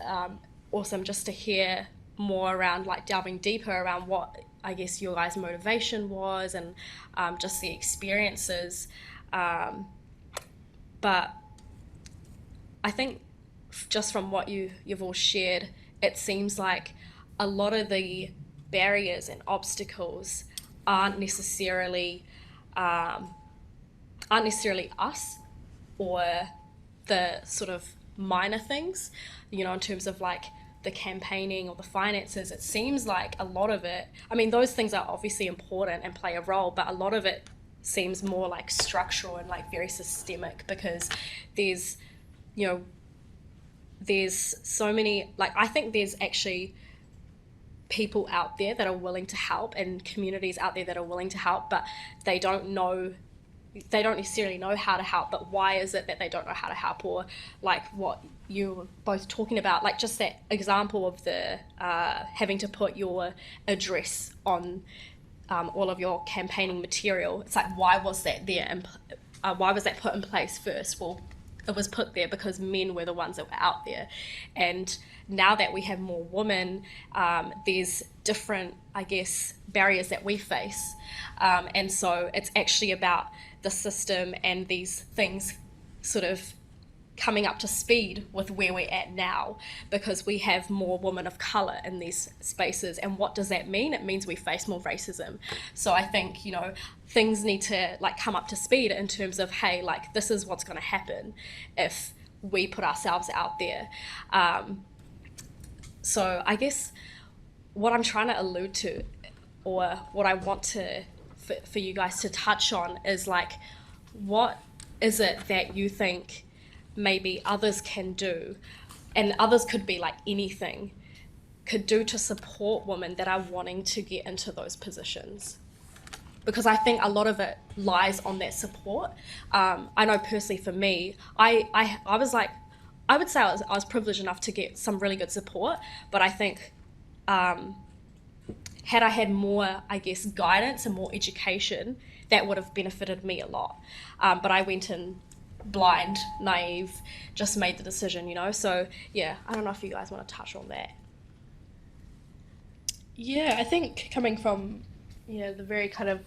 awesome just to hear more around, like, delving deeper around what I guess your guys' motivation was, and just the experiences. But I think just from what you've all shared, it seems like a lot of the barriers and obstacles aren't necessarily us, or the sort of minor things, you know, in terms of like the campaigning or the finances. It seems like a lot of it, I mean, those things are obviously important and play a role, but a lot of it seems more like structural and like very systemic, because there's, you know, there's so many, like, I think there's actually people out there that are willing to help, and communities out there that are willing to help, but they don't necessarily know how to help. But why is it that they don't know how to help? Or like what you were both talking about, like just that example of the having to put your address on all of your campaigning material. It's like, why was that there, and why was that put in place first? Well, it was put there because men were the ones that were out there. And now that we have more women, there's different, I guess, barriers that we face. And so it's actually about the system and these things sort of coming up to speed with where we're at now, because we have more women of colour in these spaces. And what does that mean? It means we face more racism. So I think, you know, things need to like come up to speed in terms of, hey, like, this is what's going to happen if we put ourselves out there. So I guess what I'm trying to allude to, or what I want to for you guys to touch on, is like, what is it that you think maybe others can do, and others could be like anything, could do to support women that are wanting to get into those positions? Because I think a lot of it lies on that support. I know personally for me, I was like, I would say I was privileged enough to get some really good support, but I think had I had more, I guess, guidance and more education, that would have benefited me a lot. But I went in blind, naive, just made the decision, you know. So yeah, I don't know if you guys want to touch on that. Yeah, I think coming from, you know, the very kind of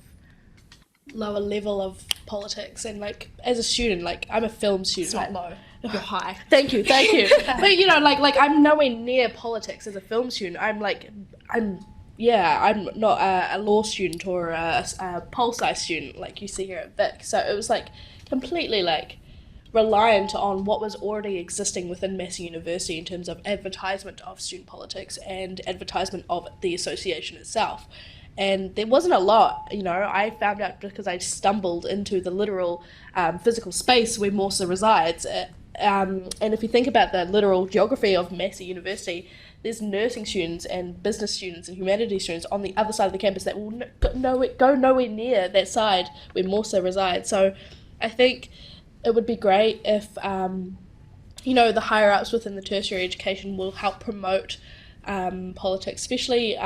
lower level of politics, and like as a student, like I'm a film student. It's not low, you're high. Thank you. But you know, like I'm nowhere near politics as a film student. I'm not a law student or a pol-sci student like you see here at Vic. So it was like completely like reliant on what was already existing within Massey University in terms of advertisement of student politics and advertisement of the association itself. And there wasn't a lot, you know. I found out because I stumbled into the literal physical space where Morsa resides. And if you think about the literal geography of Massey University, there's nursing students and business students and humanities students on the other side of the campus that will go nowhere near that side where Morsa resides. So I think it would be great if, you know, the higher ups within the tertiary education will help promote politics, especially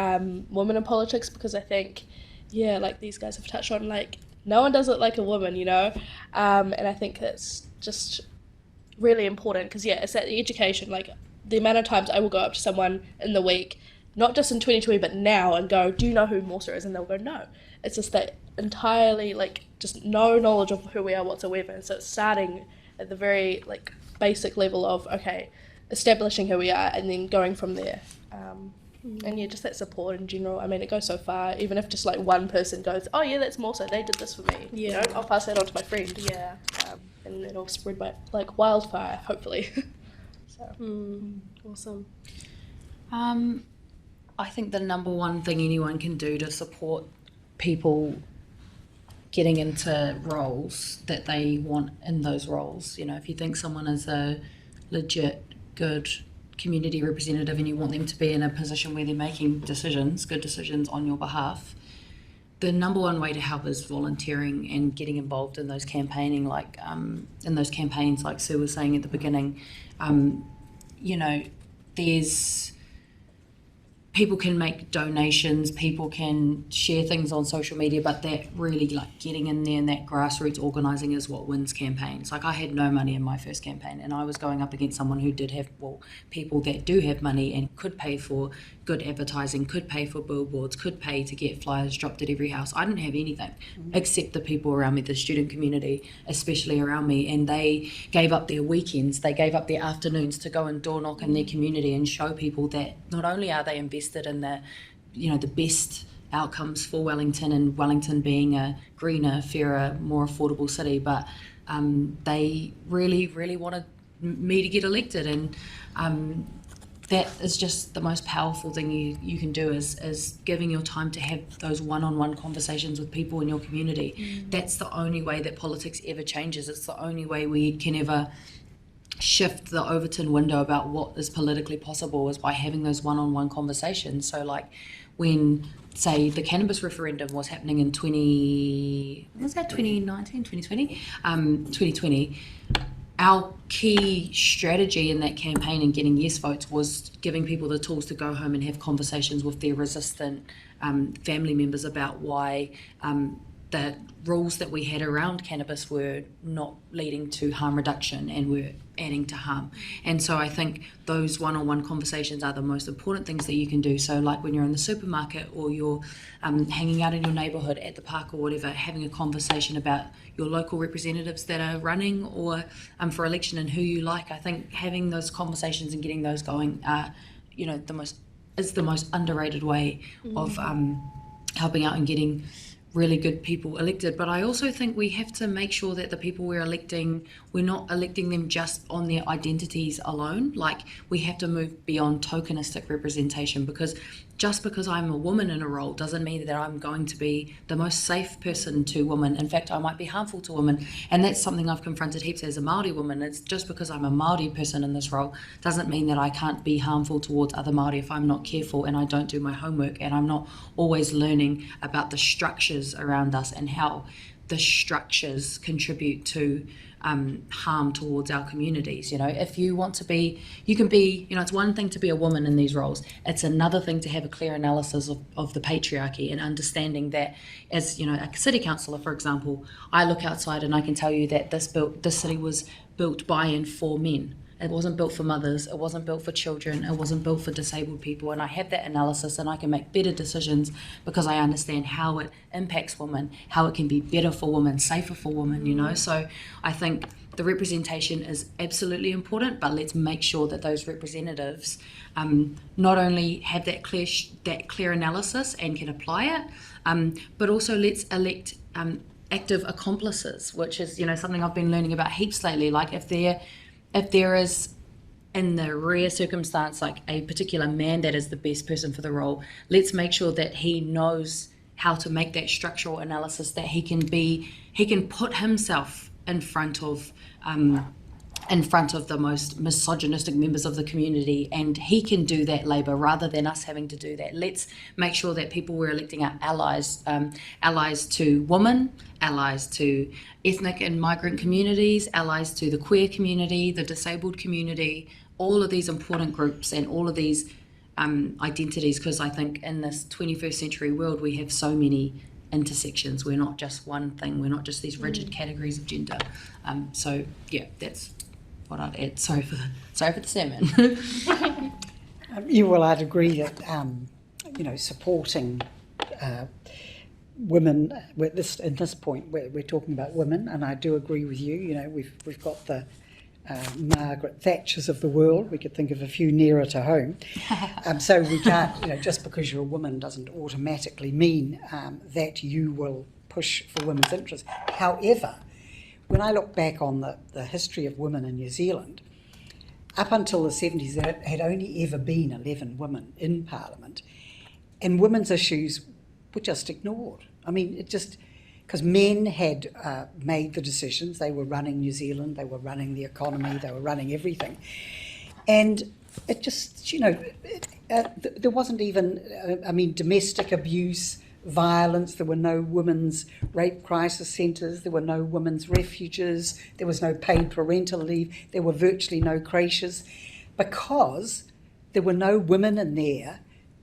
women in politics, because I think, yeah, like these guys have touched on, like, no one does it like a woman, you know, and I think that's just really important, because yeah, it's that the education, like the amount of times I will go up to someone in the week, not just in 2020 but now, and go, do you know who Morsa is? And they'll go, no. It's just that entirely, like, just no knowledge of who we are whatsoever. And so it's starting at the very like basic level of, okay, establishing who we are and then going from there. And yeah, just that support in general. I mean, it goes so far. Even if just like one person goes, oh yeah, that's Morsa, they did this for me. Yeah. You know, I'll pass that on to my friend. Yeah. And it'll spread by like wildfire, hopefully. So. Awesome. I think the number one thing anyone can do to support people getting into roles that they want in those roles, you know, if you think someone is a legit good community representative and you want them to be in a position where they're making decisions, good decisions on your behalf, the number one way to help is volunteering and getting involved in those campaigning, like in those campaigns, like Sue was saying at the beginning. You know, there's people can make donations, people can share things on social media, but that really, like, getting in there and that grassroots organising is what wins campaigns. Like, I had no money in my first campaign, and I was going up against someone who did have, well, people that do have money and could pay for good advertising, could pay for billboards, could pay to get flyers dropped at every house. I didn't have anything except the people around me, the student community, especially around me, and they gave up their weekends, they gave up their afternoons to go and door knock in their community and show people that not only are they invested in the, you know, the best outcomes for Wellington and Wellington being a greener, fairer, more affordable city, but they really wanted me to get elected, and that is just the most powerful thing you can do is giving your time to have those one-on-one conversations with people in your community. That's the only way that politics ever changes. It's the only way we can ever shift the Overton window about what is politically possible, is by having those one-on-one conversations. So, like, when, say, the cannabis referendum was happening in 2020, our key strategy in that campaign and getting yes votes was giving people the tools to go home and have conversations with their resistant family members about why the rules that we had around cannabis were not leading to harm reduction and were adding to harm. And so I think those one-on-one conversations are the most important things that you can do. So, like, when you're in the supermarket or you're hanging out in your neighbourhood at the park or whatever, having a conversation about your local representatives that are running or for election and who you like. I think having those conversations and getting those going are, you know, the most underrated way of helping out and getting really good people elected. But I also think we have to make sure that the people we're electing, we're not electing them just on their identities alone. Like, we have to move beyond tokenistic representation, because just because I'm a woman in a role doesn't mean that I'm going to be the most safe person to women. In fact, I might be harmful to women, and that's something I've confronted heaps as a Māori woman. It's just because I'm a Māori person in this role doesn't mean that I can't be harmful towards other Māori if I'm not careful and I don't do my homework and I'm not always learning about the structures around us and how the structures contribute to harm towards our communities. You know, if you want to be, you can be, you know, it's one thing to be a woman in these roles. It's another thing to have a clear analysis of the patriarchy and understanding that, as, you know, a city councillor, for example, I look outside and I can tell you that this city was built by and for men. It wasn't built for mothers, it wasn't built for children, it wasn't built for disabled people, and I have that analysis and I can make better decisions because I understand how it impacts women, how it can be better for women, safer for women, you know. So I think the representation is absolutely important, but let's make sure that those representatives not only have that clear analysis and can apply it, but also let's elect active accomplices, which is, you know, something I've been learning about heaps lately. Like, if there is, in the rare circumstance, like a particular man that is the best person for the role, let's make sure that he knows how to make that structural analysis, that he can put himself in front of the most misogynistic members of the community, and he can do that labour rather than us having to do that. Let's make sure that people we're electing are allies to women, allies to ethnic and migrant communities, allies to the queer community, the disabled community, all of these important groups and all of these identities, because I think in this 21st century world we have so many intersections. We're not just one thing, we're not just these rigid categories of gender. So yeah, that's what I'd add. Sorry for the sermon. I'd agree that you know, supporting women at this point we're talking about women, and I do agree with you. You know, we've got the Margaret Thatchers of the world. We could think of a few nearer to home. So we can't, you know, just because you're a woman doesn't automatically mean that you will push for women's interests. However, when I look back on the history of women in New Zealand, up until the 70s there had only ever been 11 women in Parliament, and women's issues were just ignored. I mean, it just, because men had made the decisions. They were running New Zealand, they were running the economy, they were running everything. And it just, you know, there wasn't even, I mean, domestic abuse, violence, there were no women's rape crisis centres, there were no women's refuges, there was no paid parental leave, there were virtually no creches, because there were no women in there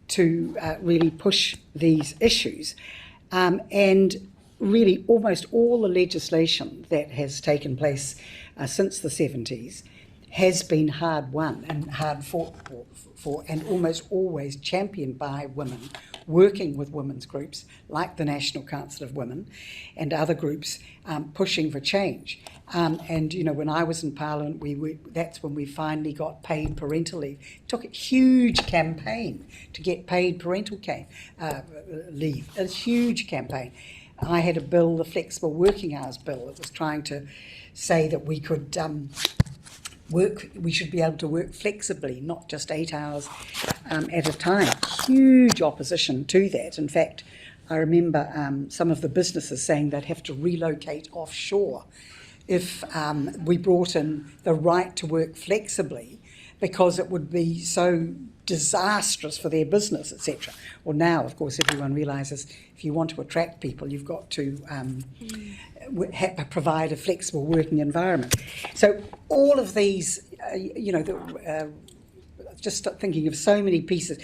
to really push these issues. And really almost all the legislation that has taken place since the 70s has been hard won and hard fought for and almost always championed by women, working with women's groups like the National Council of Women and other groups pushing for change. And, you know, when I was in Parliament, that's when we finally got paid parental leave. It took a huge campaign to get paid parental leave, a huge campaign. I had a bill, the Flexible Working Hours Bill, that was trying to say that we could we should be able to work flexibly, not just 8 hours at a time. Huge opposition to that. In fact, I remember some of the businesses saying they'd have to relocate offshore if we brought in the right to work flexibly, because it would be so disastrous for their business, etc. Well, now, of course, everyone realises if you want to attract people, you've got to provide a flexible working environment. So all of these, just thinking of so many pieces,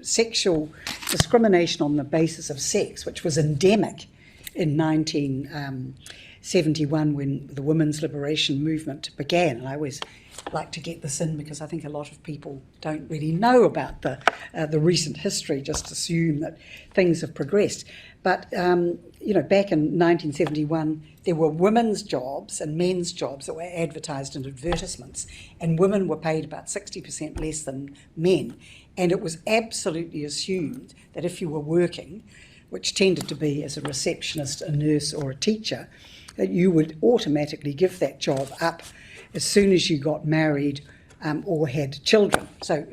sexual discrimination on the basis of sex, which was endemic in 1971 when the women's liberation movement began. And I always like to get this in because I think a lot of people don't really know about the recent history, just assume that things have progressed. But, back in 1971, there were women's jobs and men's jobs that were advertised in advertisements, and women were paid about 60% less than men. And it was absolutely assumed that if you were working, which tended to be as a receptionist, a nurse or a teacher, that you would automatically give that job up as soon as you got married or had children. So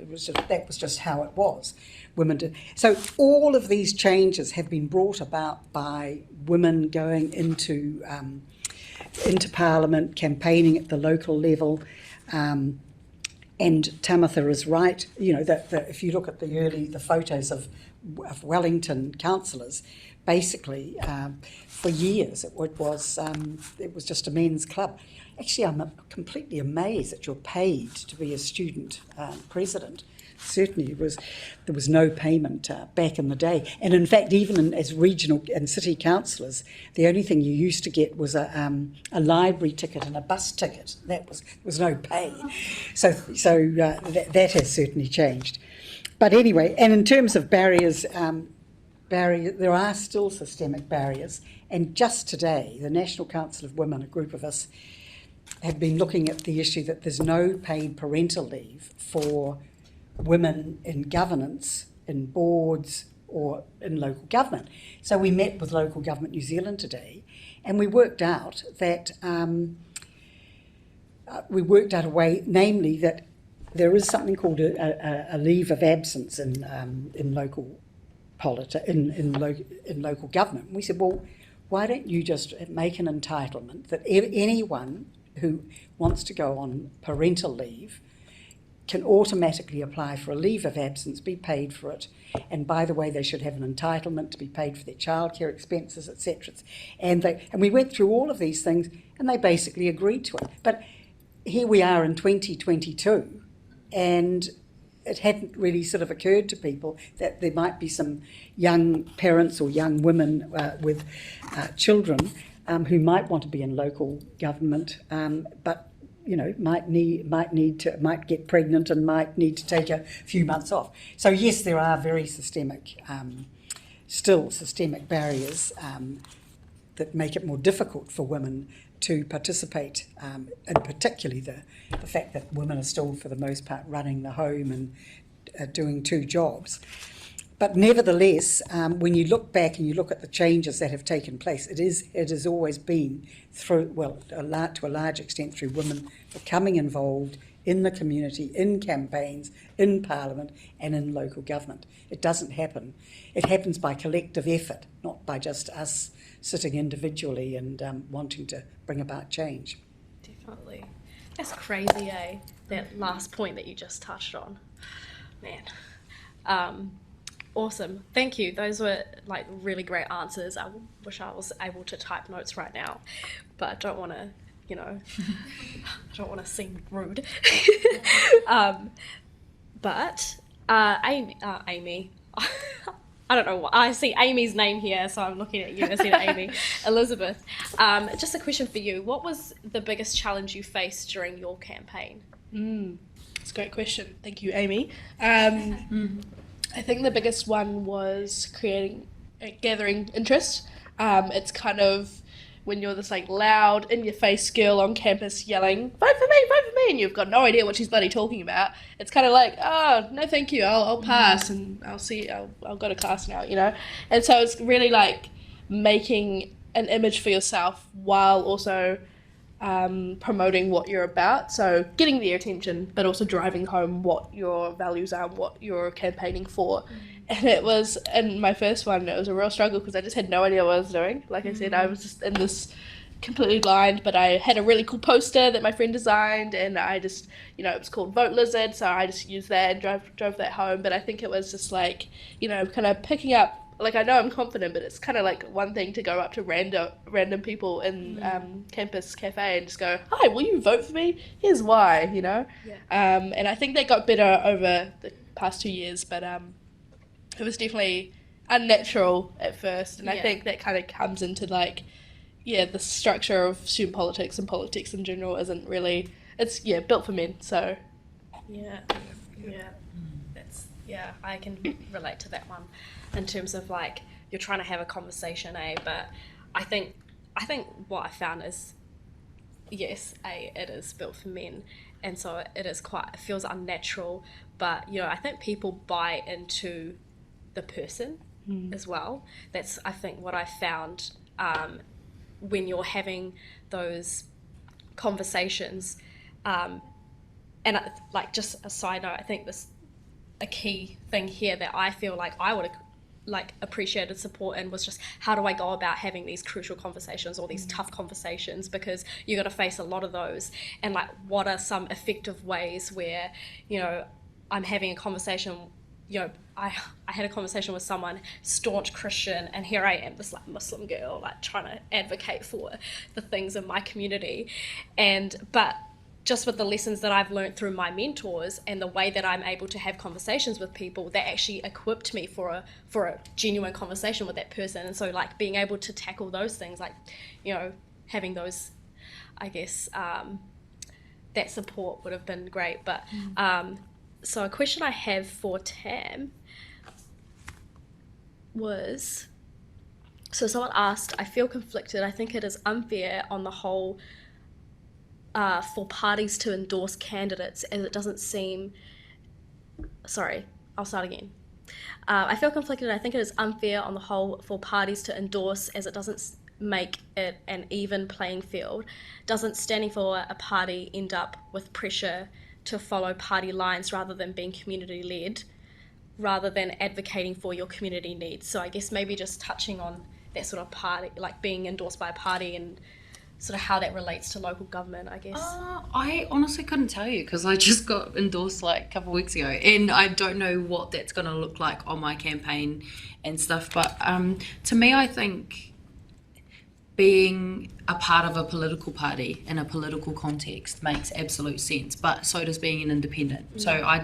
that was just how it was. Women did. So all of these changes have been brought about by women going into Parliament, campaigning at the local level. And Tamitha is right. You know that if you look at the photos of Wellington councillors, basically for years it was just a men's club. Actually, I'm completely amazed that you're paid to be a student president. Certainly there was no payment back in the day. And in fact, even as regional and city councillors, the only thing you used to get was a library ticket and a bus ticket. There was no pay. So that has certainly changed. But anyway, and in terms of barriers, there are still systemic barriers. And just today, the National Council of Women, a group of us, have been looking at the issue that there's no paid parental leave for women in governance, in boards or in local government. So we met with Local Government New Zealand today, and we worked out that a way, namely that there is something called a leave of absence in local local government. And we said, well, why don't you just make an entitlement that anyone who wants to go on parental leave can automatically apply for a leave of absence, be paid for it, and by the way, they should have an entitlement to be paid for their childcare expenses, etc. And we went through all of these things, and they basically agreed to it. But here we are in 2022, and it hadn't really sort of occurred to people that there might be some young parents or young women with children who might want to be in local government, but might get pregnant and might need to take a few months off. So yes, there are very still systemic barriers that make it more difficult for women to participate, and particularly the fact that women are still, for the most part, running the home and doing 2 jobs. But nevertheless, when you look back and you look at the changes that have taken place, it has always been through, to a large extent, through women becoming involved in the community, in campaigns, in Parliament and in local government. It doesn't happen. It happens by collective effort, not by just us sitting individually and wanting to bring about change. Definitely. That's crazy, That last point that you just touched on. Man. Awesome. Thank you. Those were like really great answers. I wish I was able to type notes right now, but I don't want to, I don't want to seem rude. But Amy, I don't know what, I see Amy's name here, so I'm looking at you instead of Amy. Elizabeth, just a question for you. What was the biggest challenge you faced during your campaign? That's a great question. Thank you, Amy. I think the biggest one was gathering interest. It's kind of when you're this like loud, in-your-face girl on campus yelling, vote for me, and you've got no idea what she's bloody talking about. It's kind of like, oh, no thank you, I'll pass, and I'll go to class now, And so it's really like making an image for yourself while also promoting what you're about, so getting their attention but also driving home what your values are and what you're campaigning for. And it was, in my first one, it was a real struggle because I just had no idea what I was doing. Like I said, I was just in this completely blind, but I had a really cool poster that my friend designed, and I just, it was called Vote Lizard, so I just used that and drove that home. But I think it was just like, kind of picking up, like, I know I'm confident, but it's kind of like one thing to go up to random people in campus cafe and just go, hi, will you vote for me? Here's why, Yeah. And I think that got better over the past 2 years, but it was definitely unnatural at first. And I think that kind of comes into like, the structure of student politics and politics in general isn't really, it's, built for men, so. Yeah. I can relate to that one in terms of like you're trying to have a conversation, but I think what I found is yes, it is built for men, and so it feels unnatural, but I think people buy into the person as well. That's I think what I found when you're having those conversations, and like just a side note, I think a key thing here that I feel like I would have like appreciated support in was just how do I go about having these crucial conversations or these tough conversations, because you're going to face a lot of those, and like what are some effective ways where I'm having a conversation. I had a conversation with someone, staunch Christian, and here I am, this like Muslim girl, like trying to advocate for the things in my community, but just with the lessons that I've learned through my mentors and the way that I'm able to have conversations with people, that actually equipped me for a genuine conversation with that person. And so like being able to tackle those things, like, having those, I guess, that support would have been great. But so a question I have for Tam was, so someone asked, I feel conflicted. I think it is unfair on the whole for parties to endorse candidates, as it doesn't seem, sorry, I'll start again. I feel conflicted. I think it is unfair on the whole for parties to endorse, as it doesn't make it an even playing field. Doesn't standing for a party end up with pressure to follow party lines rather than being community-led, rather than advocating for your community needs? So I guess maybe just touching on that sort of party, like being endorsed by a party, and sort of how that relates to local government, I guess. I honestly couldn't tell you, because I just got endorsed like a couple of weeks ago, and I don't know what that's going to look like on my campaign and stuff. But to me, I think being a part of a political party in a political context makes absolute sense, but so does being an independent. So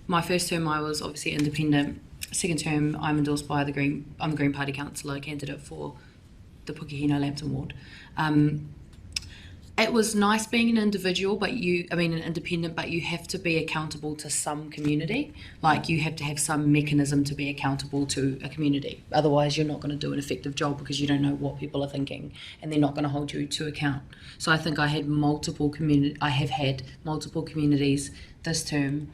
my first term I was obviously independent. Second term I'm endorsed by I'm the Green Party councillor candidate for the Pukehina Lambton ward. It was nice being an individual, an independent, but you have to be accountable to some community. Like, you have to have some mechanism to be accountable to a community. Otherwise, you're not going to do an effective job, because you don't know what people are thinking, and they're not going to hold you to account. So I think I have had multiple communities this term,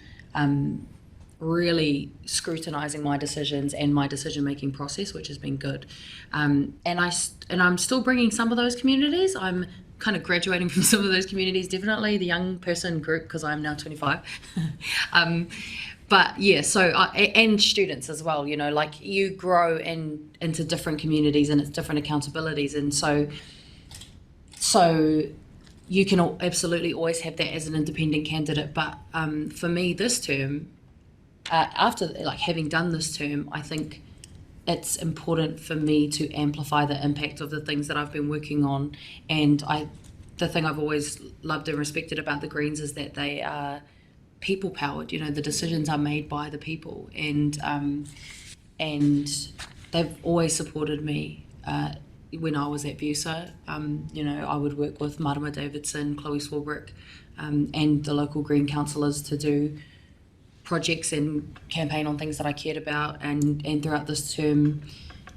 really scrutinising my decisions and my decision-making process, which has been good. And I'm still bringing some of those communities. I'm kind of graduating from some of those communities, definitely the young person group, because I'm now 25. But yeah, and students as well, like you grow into different communities, and it's different accountabilities. And so you can absolutely always have that as an independent candidate. But for me this term, after like having done this term, I think it's important for me to amplify the impact of the things that I've been working on. And the thing I've always loved and respected about the Greens is that they are people powered. You know, the decisions are made by the people, and they've always supported me. When I was at Busa, you know, I would work with Marama Davidson, Chloe Swarbrick, and the local Green councillors to do projects and campaign on things that I cared about, and throughout this term,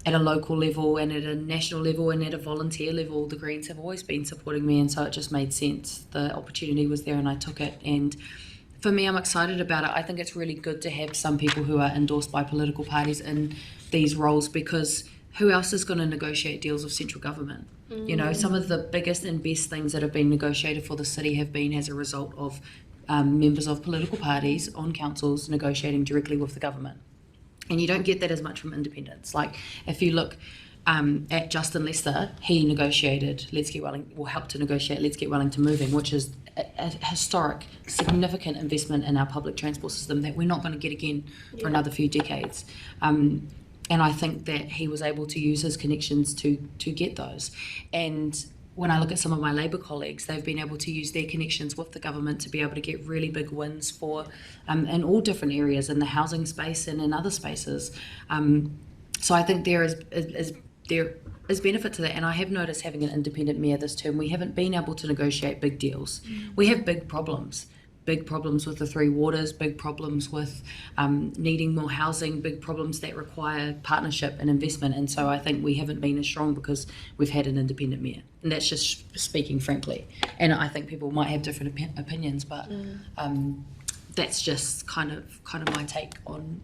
at a local level and at a national level and at a volunteer level, the Greens have always been supporting me, and so it just made sense. The opportunity was there and I took it, and for me, I'm excited about it. I think it's really good to have some people who are endorsed by political parties in these roles, because who else is going to negotiate deals with central government? You know, some of the biggest and best things that have been negotiated for the city have been as a result of members of political parties on councils negotiating directly with the government. And you don't get that as much from independents. Like, if you look at Justin Lester, he negotiated helped to negotiate Let's Get Wellington Moving, which is a historic, significant investment in our public transport system that we're not going to get again for another few decades. And I think that he was able to use his connections to get those. And when I look at some of my Labour colleagues, they've been able to use their connections with the government to be able to get really big wins for in all different areas, in the housing space and in other spaces. So I think there is benefit to that. And I have noticed, having an independent mayor this term, we haven't been able to negotiate big deals. We have big problems with the three waters, big problems with needing more housing, big problems that require partnership and investment. And so I think we haven't been as strong because we've had an independent mayor. And that's just speaking frankly. And I think people might have different opinions, but that's just kind of my take on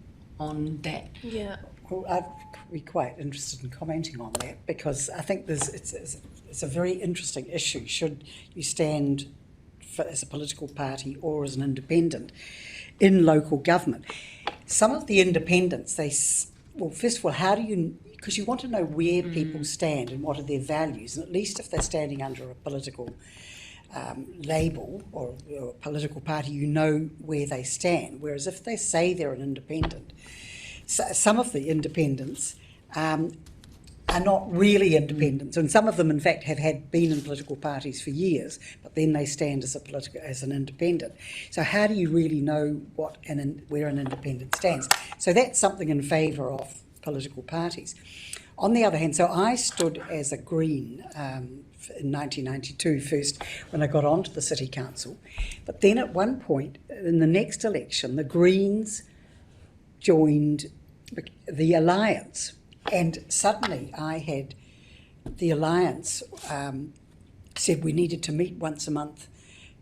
that. Yeah. Well, I'd be quite interested in commenting on that, because I think it's a very interesting issue. Should you stand as a political party or as an independent in local government? Some of the independents, first of all, how do you, because you want to know where people stand and what are their values, and at least if they're standing under a political label or a political party, you know where they stand. Whereas if they say they're an independent, some of the independents are not really independents, and some of them in fact have been in political parties for years, but then they stand as an independent. So how do you really know where an independent stands? So that's something in favour of political parties. On the other hand, so I stood as a Green in 1992 first when I got onto the City Council, but then at one point in the next election the Greens joined the Alliance. And suddenly I had the Alliance said we needed to meet once a month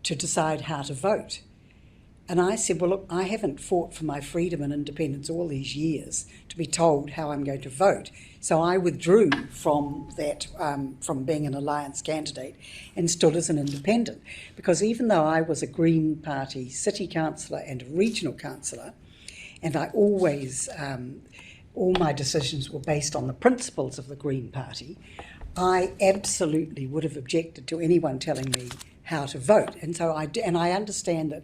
to decide how to vote. And I said, well, look, I haven't fought for my freedom and independence all these years to be told how I'm going to vote. So I withdrew from that, from being an Alliance candidate, and stood as an independent. Because even though I was a Green Party city councillor and a regional councillor, and I always... all my decisions were based on the principles of the Green Party, I absolutely would have objected to anyone telling me how to vote. And so I understand that,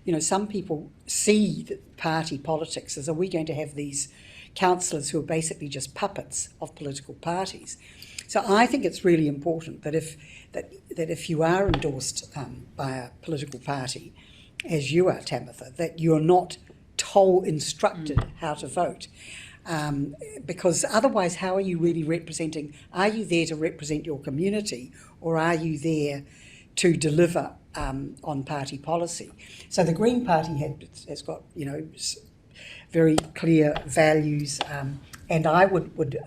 you know, some people see party politics as, are we going to have these councillors who are basically just puppets of political parties? So I think it's really important that if you are endorsed by a political party, as you are, Tamitha, that you're not instructed how to vote. Because otherwise, how are you really representing? Are you there to represent your community, or are you there to deliver on party policy? So the Green Party has got, you know, very clear values, and I would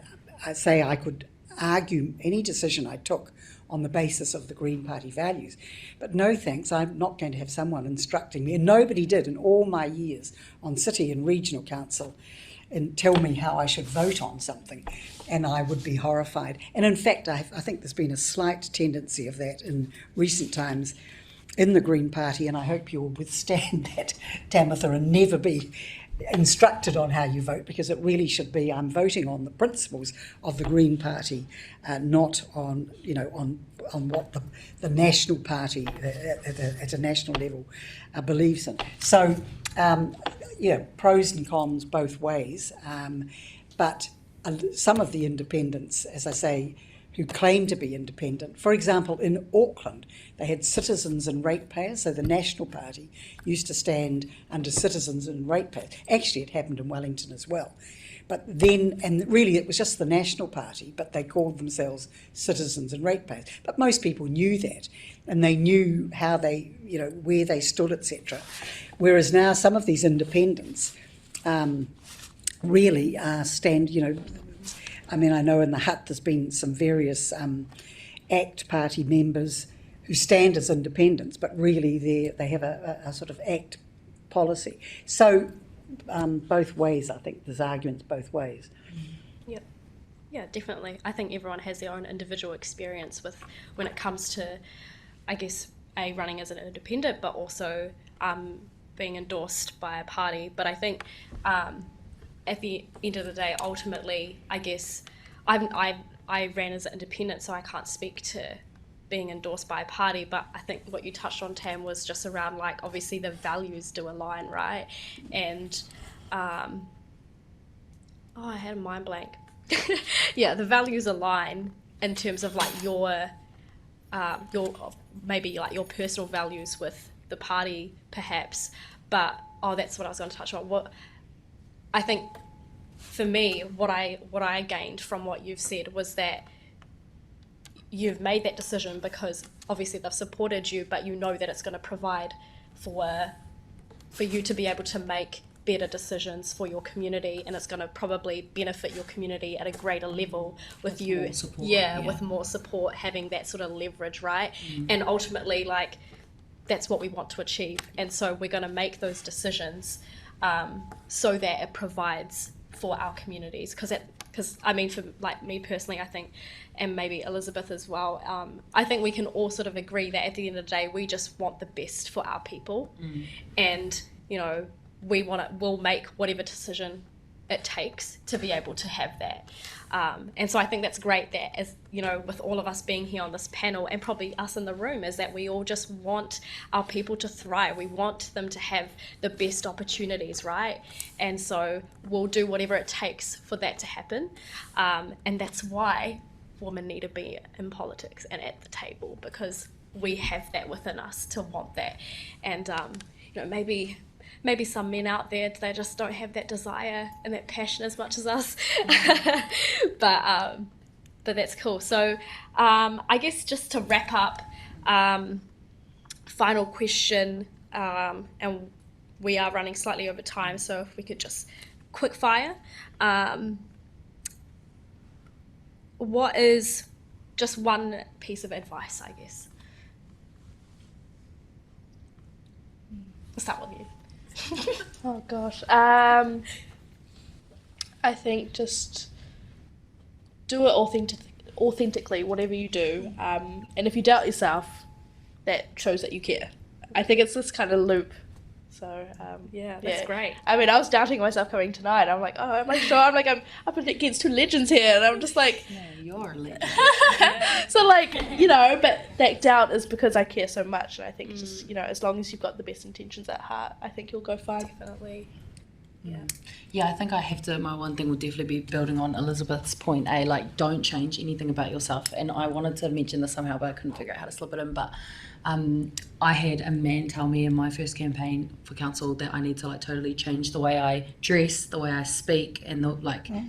say I could argue any decision I took on the basis of the Green Party values. But no thanks, I'm not going to have someone instructing me, and nobody did in all my years on city and regional council, and tell me how I should vote on something, and I would be horrified. And in fact, I think there's been a slight tendency of that in recent times in the Green Party, and I hope you'll withstand that, Tamitha, and never be instructed on how you vote, because it really should be, I'm voting on the principles of the Green Party, not on, you know, on what the National Party at a national level believes in. So pros and cons both ways. But some of the independents, as I say, who claim to be independent, for example, in Auckland, they had citizens and ratepayers. So the National Party used to stand under citizens and ratepayers. Actually, it happened in Wellington as well. But then, and really it was just the National Party, but they called themselves citizens and ratepayers. But most people knew that, and they knew how they, where they stood, etc. Whereas now some of these independents really stand, I know in the Hut there's been some various ACT party members who stand as independents, but really they have a sort of ACT policy. So both ways, I think there's arguments both ways. Yep. Yeah, definitely. I think everyone has their own individual experience with when it comes to, I guess, running as an independent, but also being endorsed by a party. But I think at the end of the day, ultimately, I guess I ran as an independent, so I can't speak to being endorsed by a party, but I think what you touched on, Tam, was just around, like, obviously the values do align, right? And I had a mind blank. Yeah, the values align in terms of like your maybe like your personal values with the party perhaps, but that's what I was going to touch on. What I think for me, what I gained from what you've said was that you've made that decision because obviously they've supported you, but you know that it's going to provide for you to be able to make better decisions for your community, and it's going to probably benefit your community at a greater level with you, more support, with more support, having that sort of leverage, right? And ultimately, like, that's what we want to achieve, and so we're going to make those decisions so that it provides for our communities, because I mean, for like me personally, I think, and maybe Elizabeth as well, I think we can all sort of agree that at the end of the day, we just want the best for our people, and we'll make whatever decision it takes to be able to have that. And so I think that's great that, as with all of us being here on this panel, and probably us in the room, is that we all just want our people to thrive. We want them to have the best opportunities, right? And so we'll do whatever it takes for that to happen. And that's why women need to be in politics and at the table, because we have that within us to want that. And maybe some men out there, they just don't have that desire and that passion as much as us. But that's cool. So I guess just to wrap up, final question, and we are running slightly over time, so if we could just quick fire. What is just one piece of advice, I guess? We'll start with you. Oh gosh. I think just do it authentically, whatever you do. And if you doubt yourself, that shows that you care. I think it's this kind of loop. So That's great. I mean, I was doubting myself coming tonight. I'm like, oh, am I sure? I'm up against two legends here, and I'm just like, No, you're a legend. So but that doubt is because I care so much, and I think just as long as you've got the best intentions at heart, I think you'll go far. Definitely. Yeah, I think my one thing would definitely be building on Elizabeth's point, like, don't change anything about yourself. And I wanted to mention this somehow, but I couldn't figure out how to slip it in. But I had a man tell me in my first campaign for council that I need to like totally change the way I dress, the way I speak, and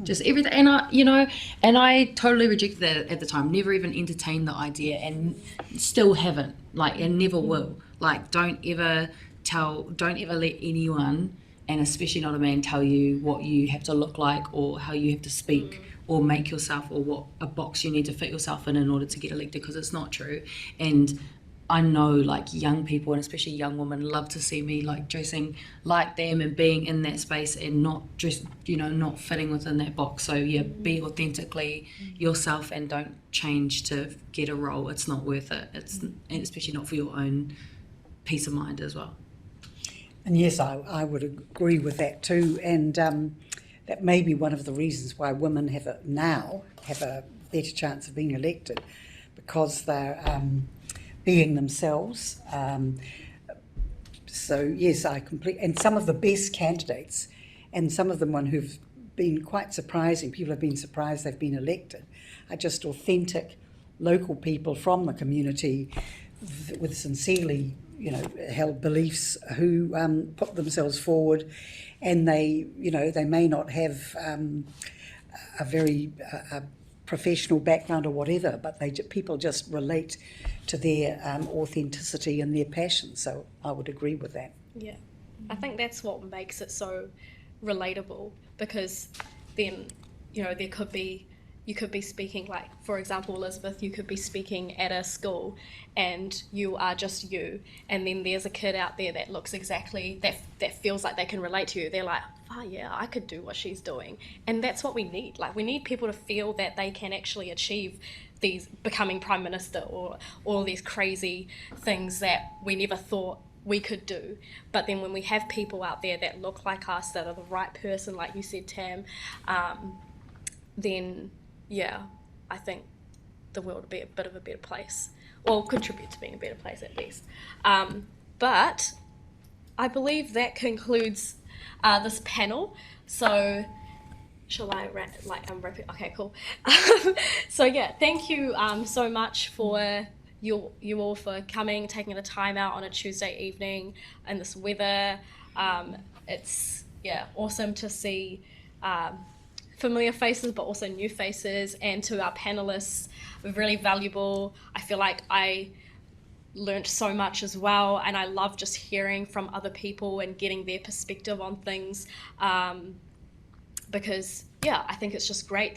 just everything. And I totally rejected that at the time. Never even entertained the idea, and still haven't. And never will. Don't ever let anyone, and especially not a man, tell you what you have to look like or how you have to speak or make yourself, or what a box you need to fit yourself in order to get elected, because it's not true. And I know young people, and especially young women, love to see me dressing like them and being in that space and not not fitting within that box. So be authentically yourself and don't change to get a role. It's not worth it. And especially not for your own peace of mind as well. And yes, I would agree with that too. And that may be one of the reasons why women have a better chance of being elected, because they're being themselves, So yes, and some of the best candidates, and some of them who've been quite surprising, people have been surprised they've been elected, are just authentic local people from the community with sincerely, held beliefs, who put themselves forward, and they may not have a very professional background or whatever, but people just relate to their authenticity and their passion. So I would agree with that. Yeah, I think that's what makes it so relatable, because then, you could be speaking, like, for example, Elizabeth, you could be speaking at a school and you are just you, and then there's a kid out there that looks exactly, that feels like they can relate to you. They're like, oh yeah, I could do what she's doing. And that's what we need. Like, we need people to feel that they can actually achieve becoming Prime Minister or all these crazy things that we never thought we could do. But then when we have people out there that look like us, that are the right person, like you said, Tam, then yeah, I think the world would be a bit of a better place, or contribute to being a better place at least. But I believe that concludes this panel. So shall I wrap? Okay, cool. So yeah, thank you so much for you all for coming, taking the time out on a Tuesday evening in this weather. It's awesome to see familiar faces, but also new faces, and to our panelists, really valuable. I feel like I learnt so much as well, and I love just hearing from other people and getting their perspective on things, because I think it's just great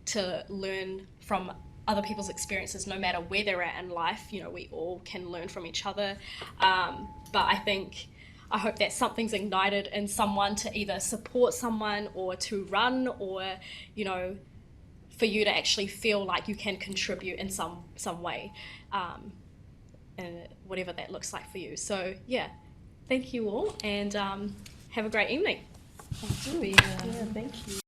to learn from other people's experiences, no matter where they're at in life. We all can learn from each other, but I hope that something's ignited in someone to either support someone or to run, or, for you to actually feel like you can contribute in some way, and whatever that looks like for you. So thank you all, and have a great evening. Thank you. Yeah, thank you.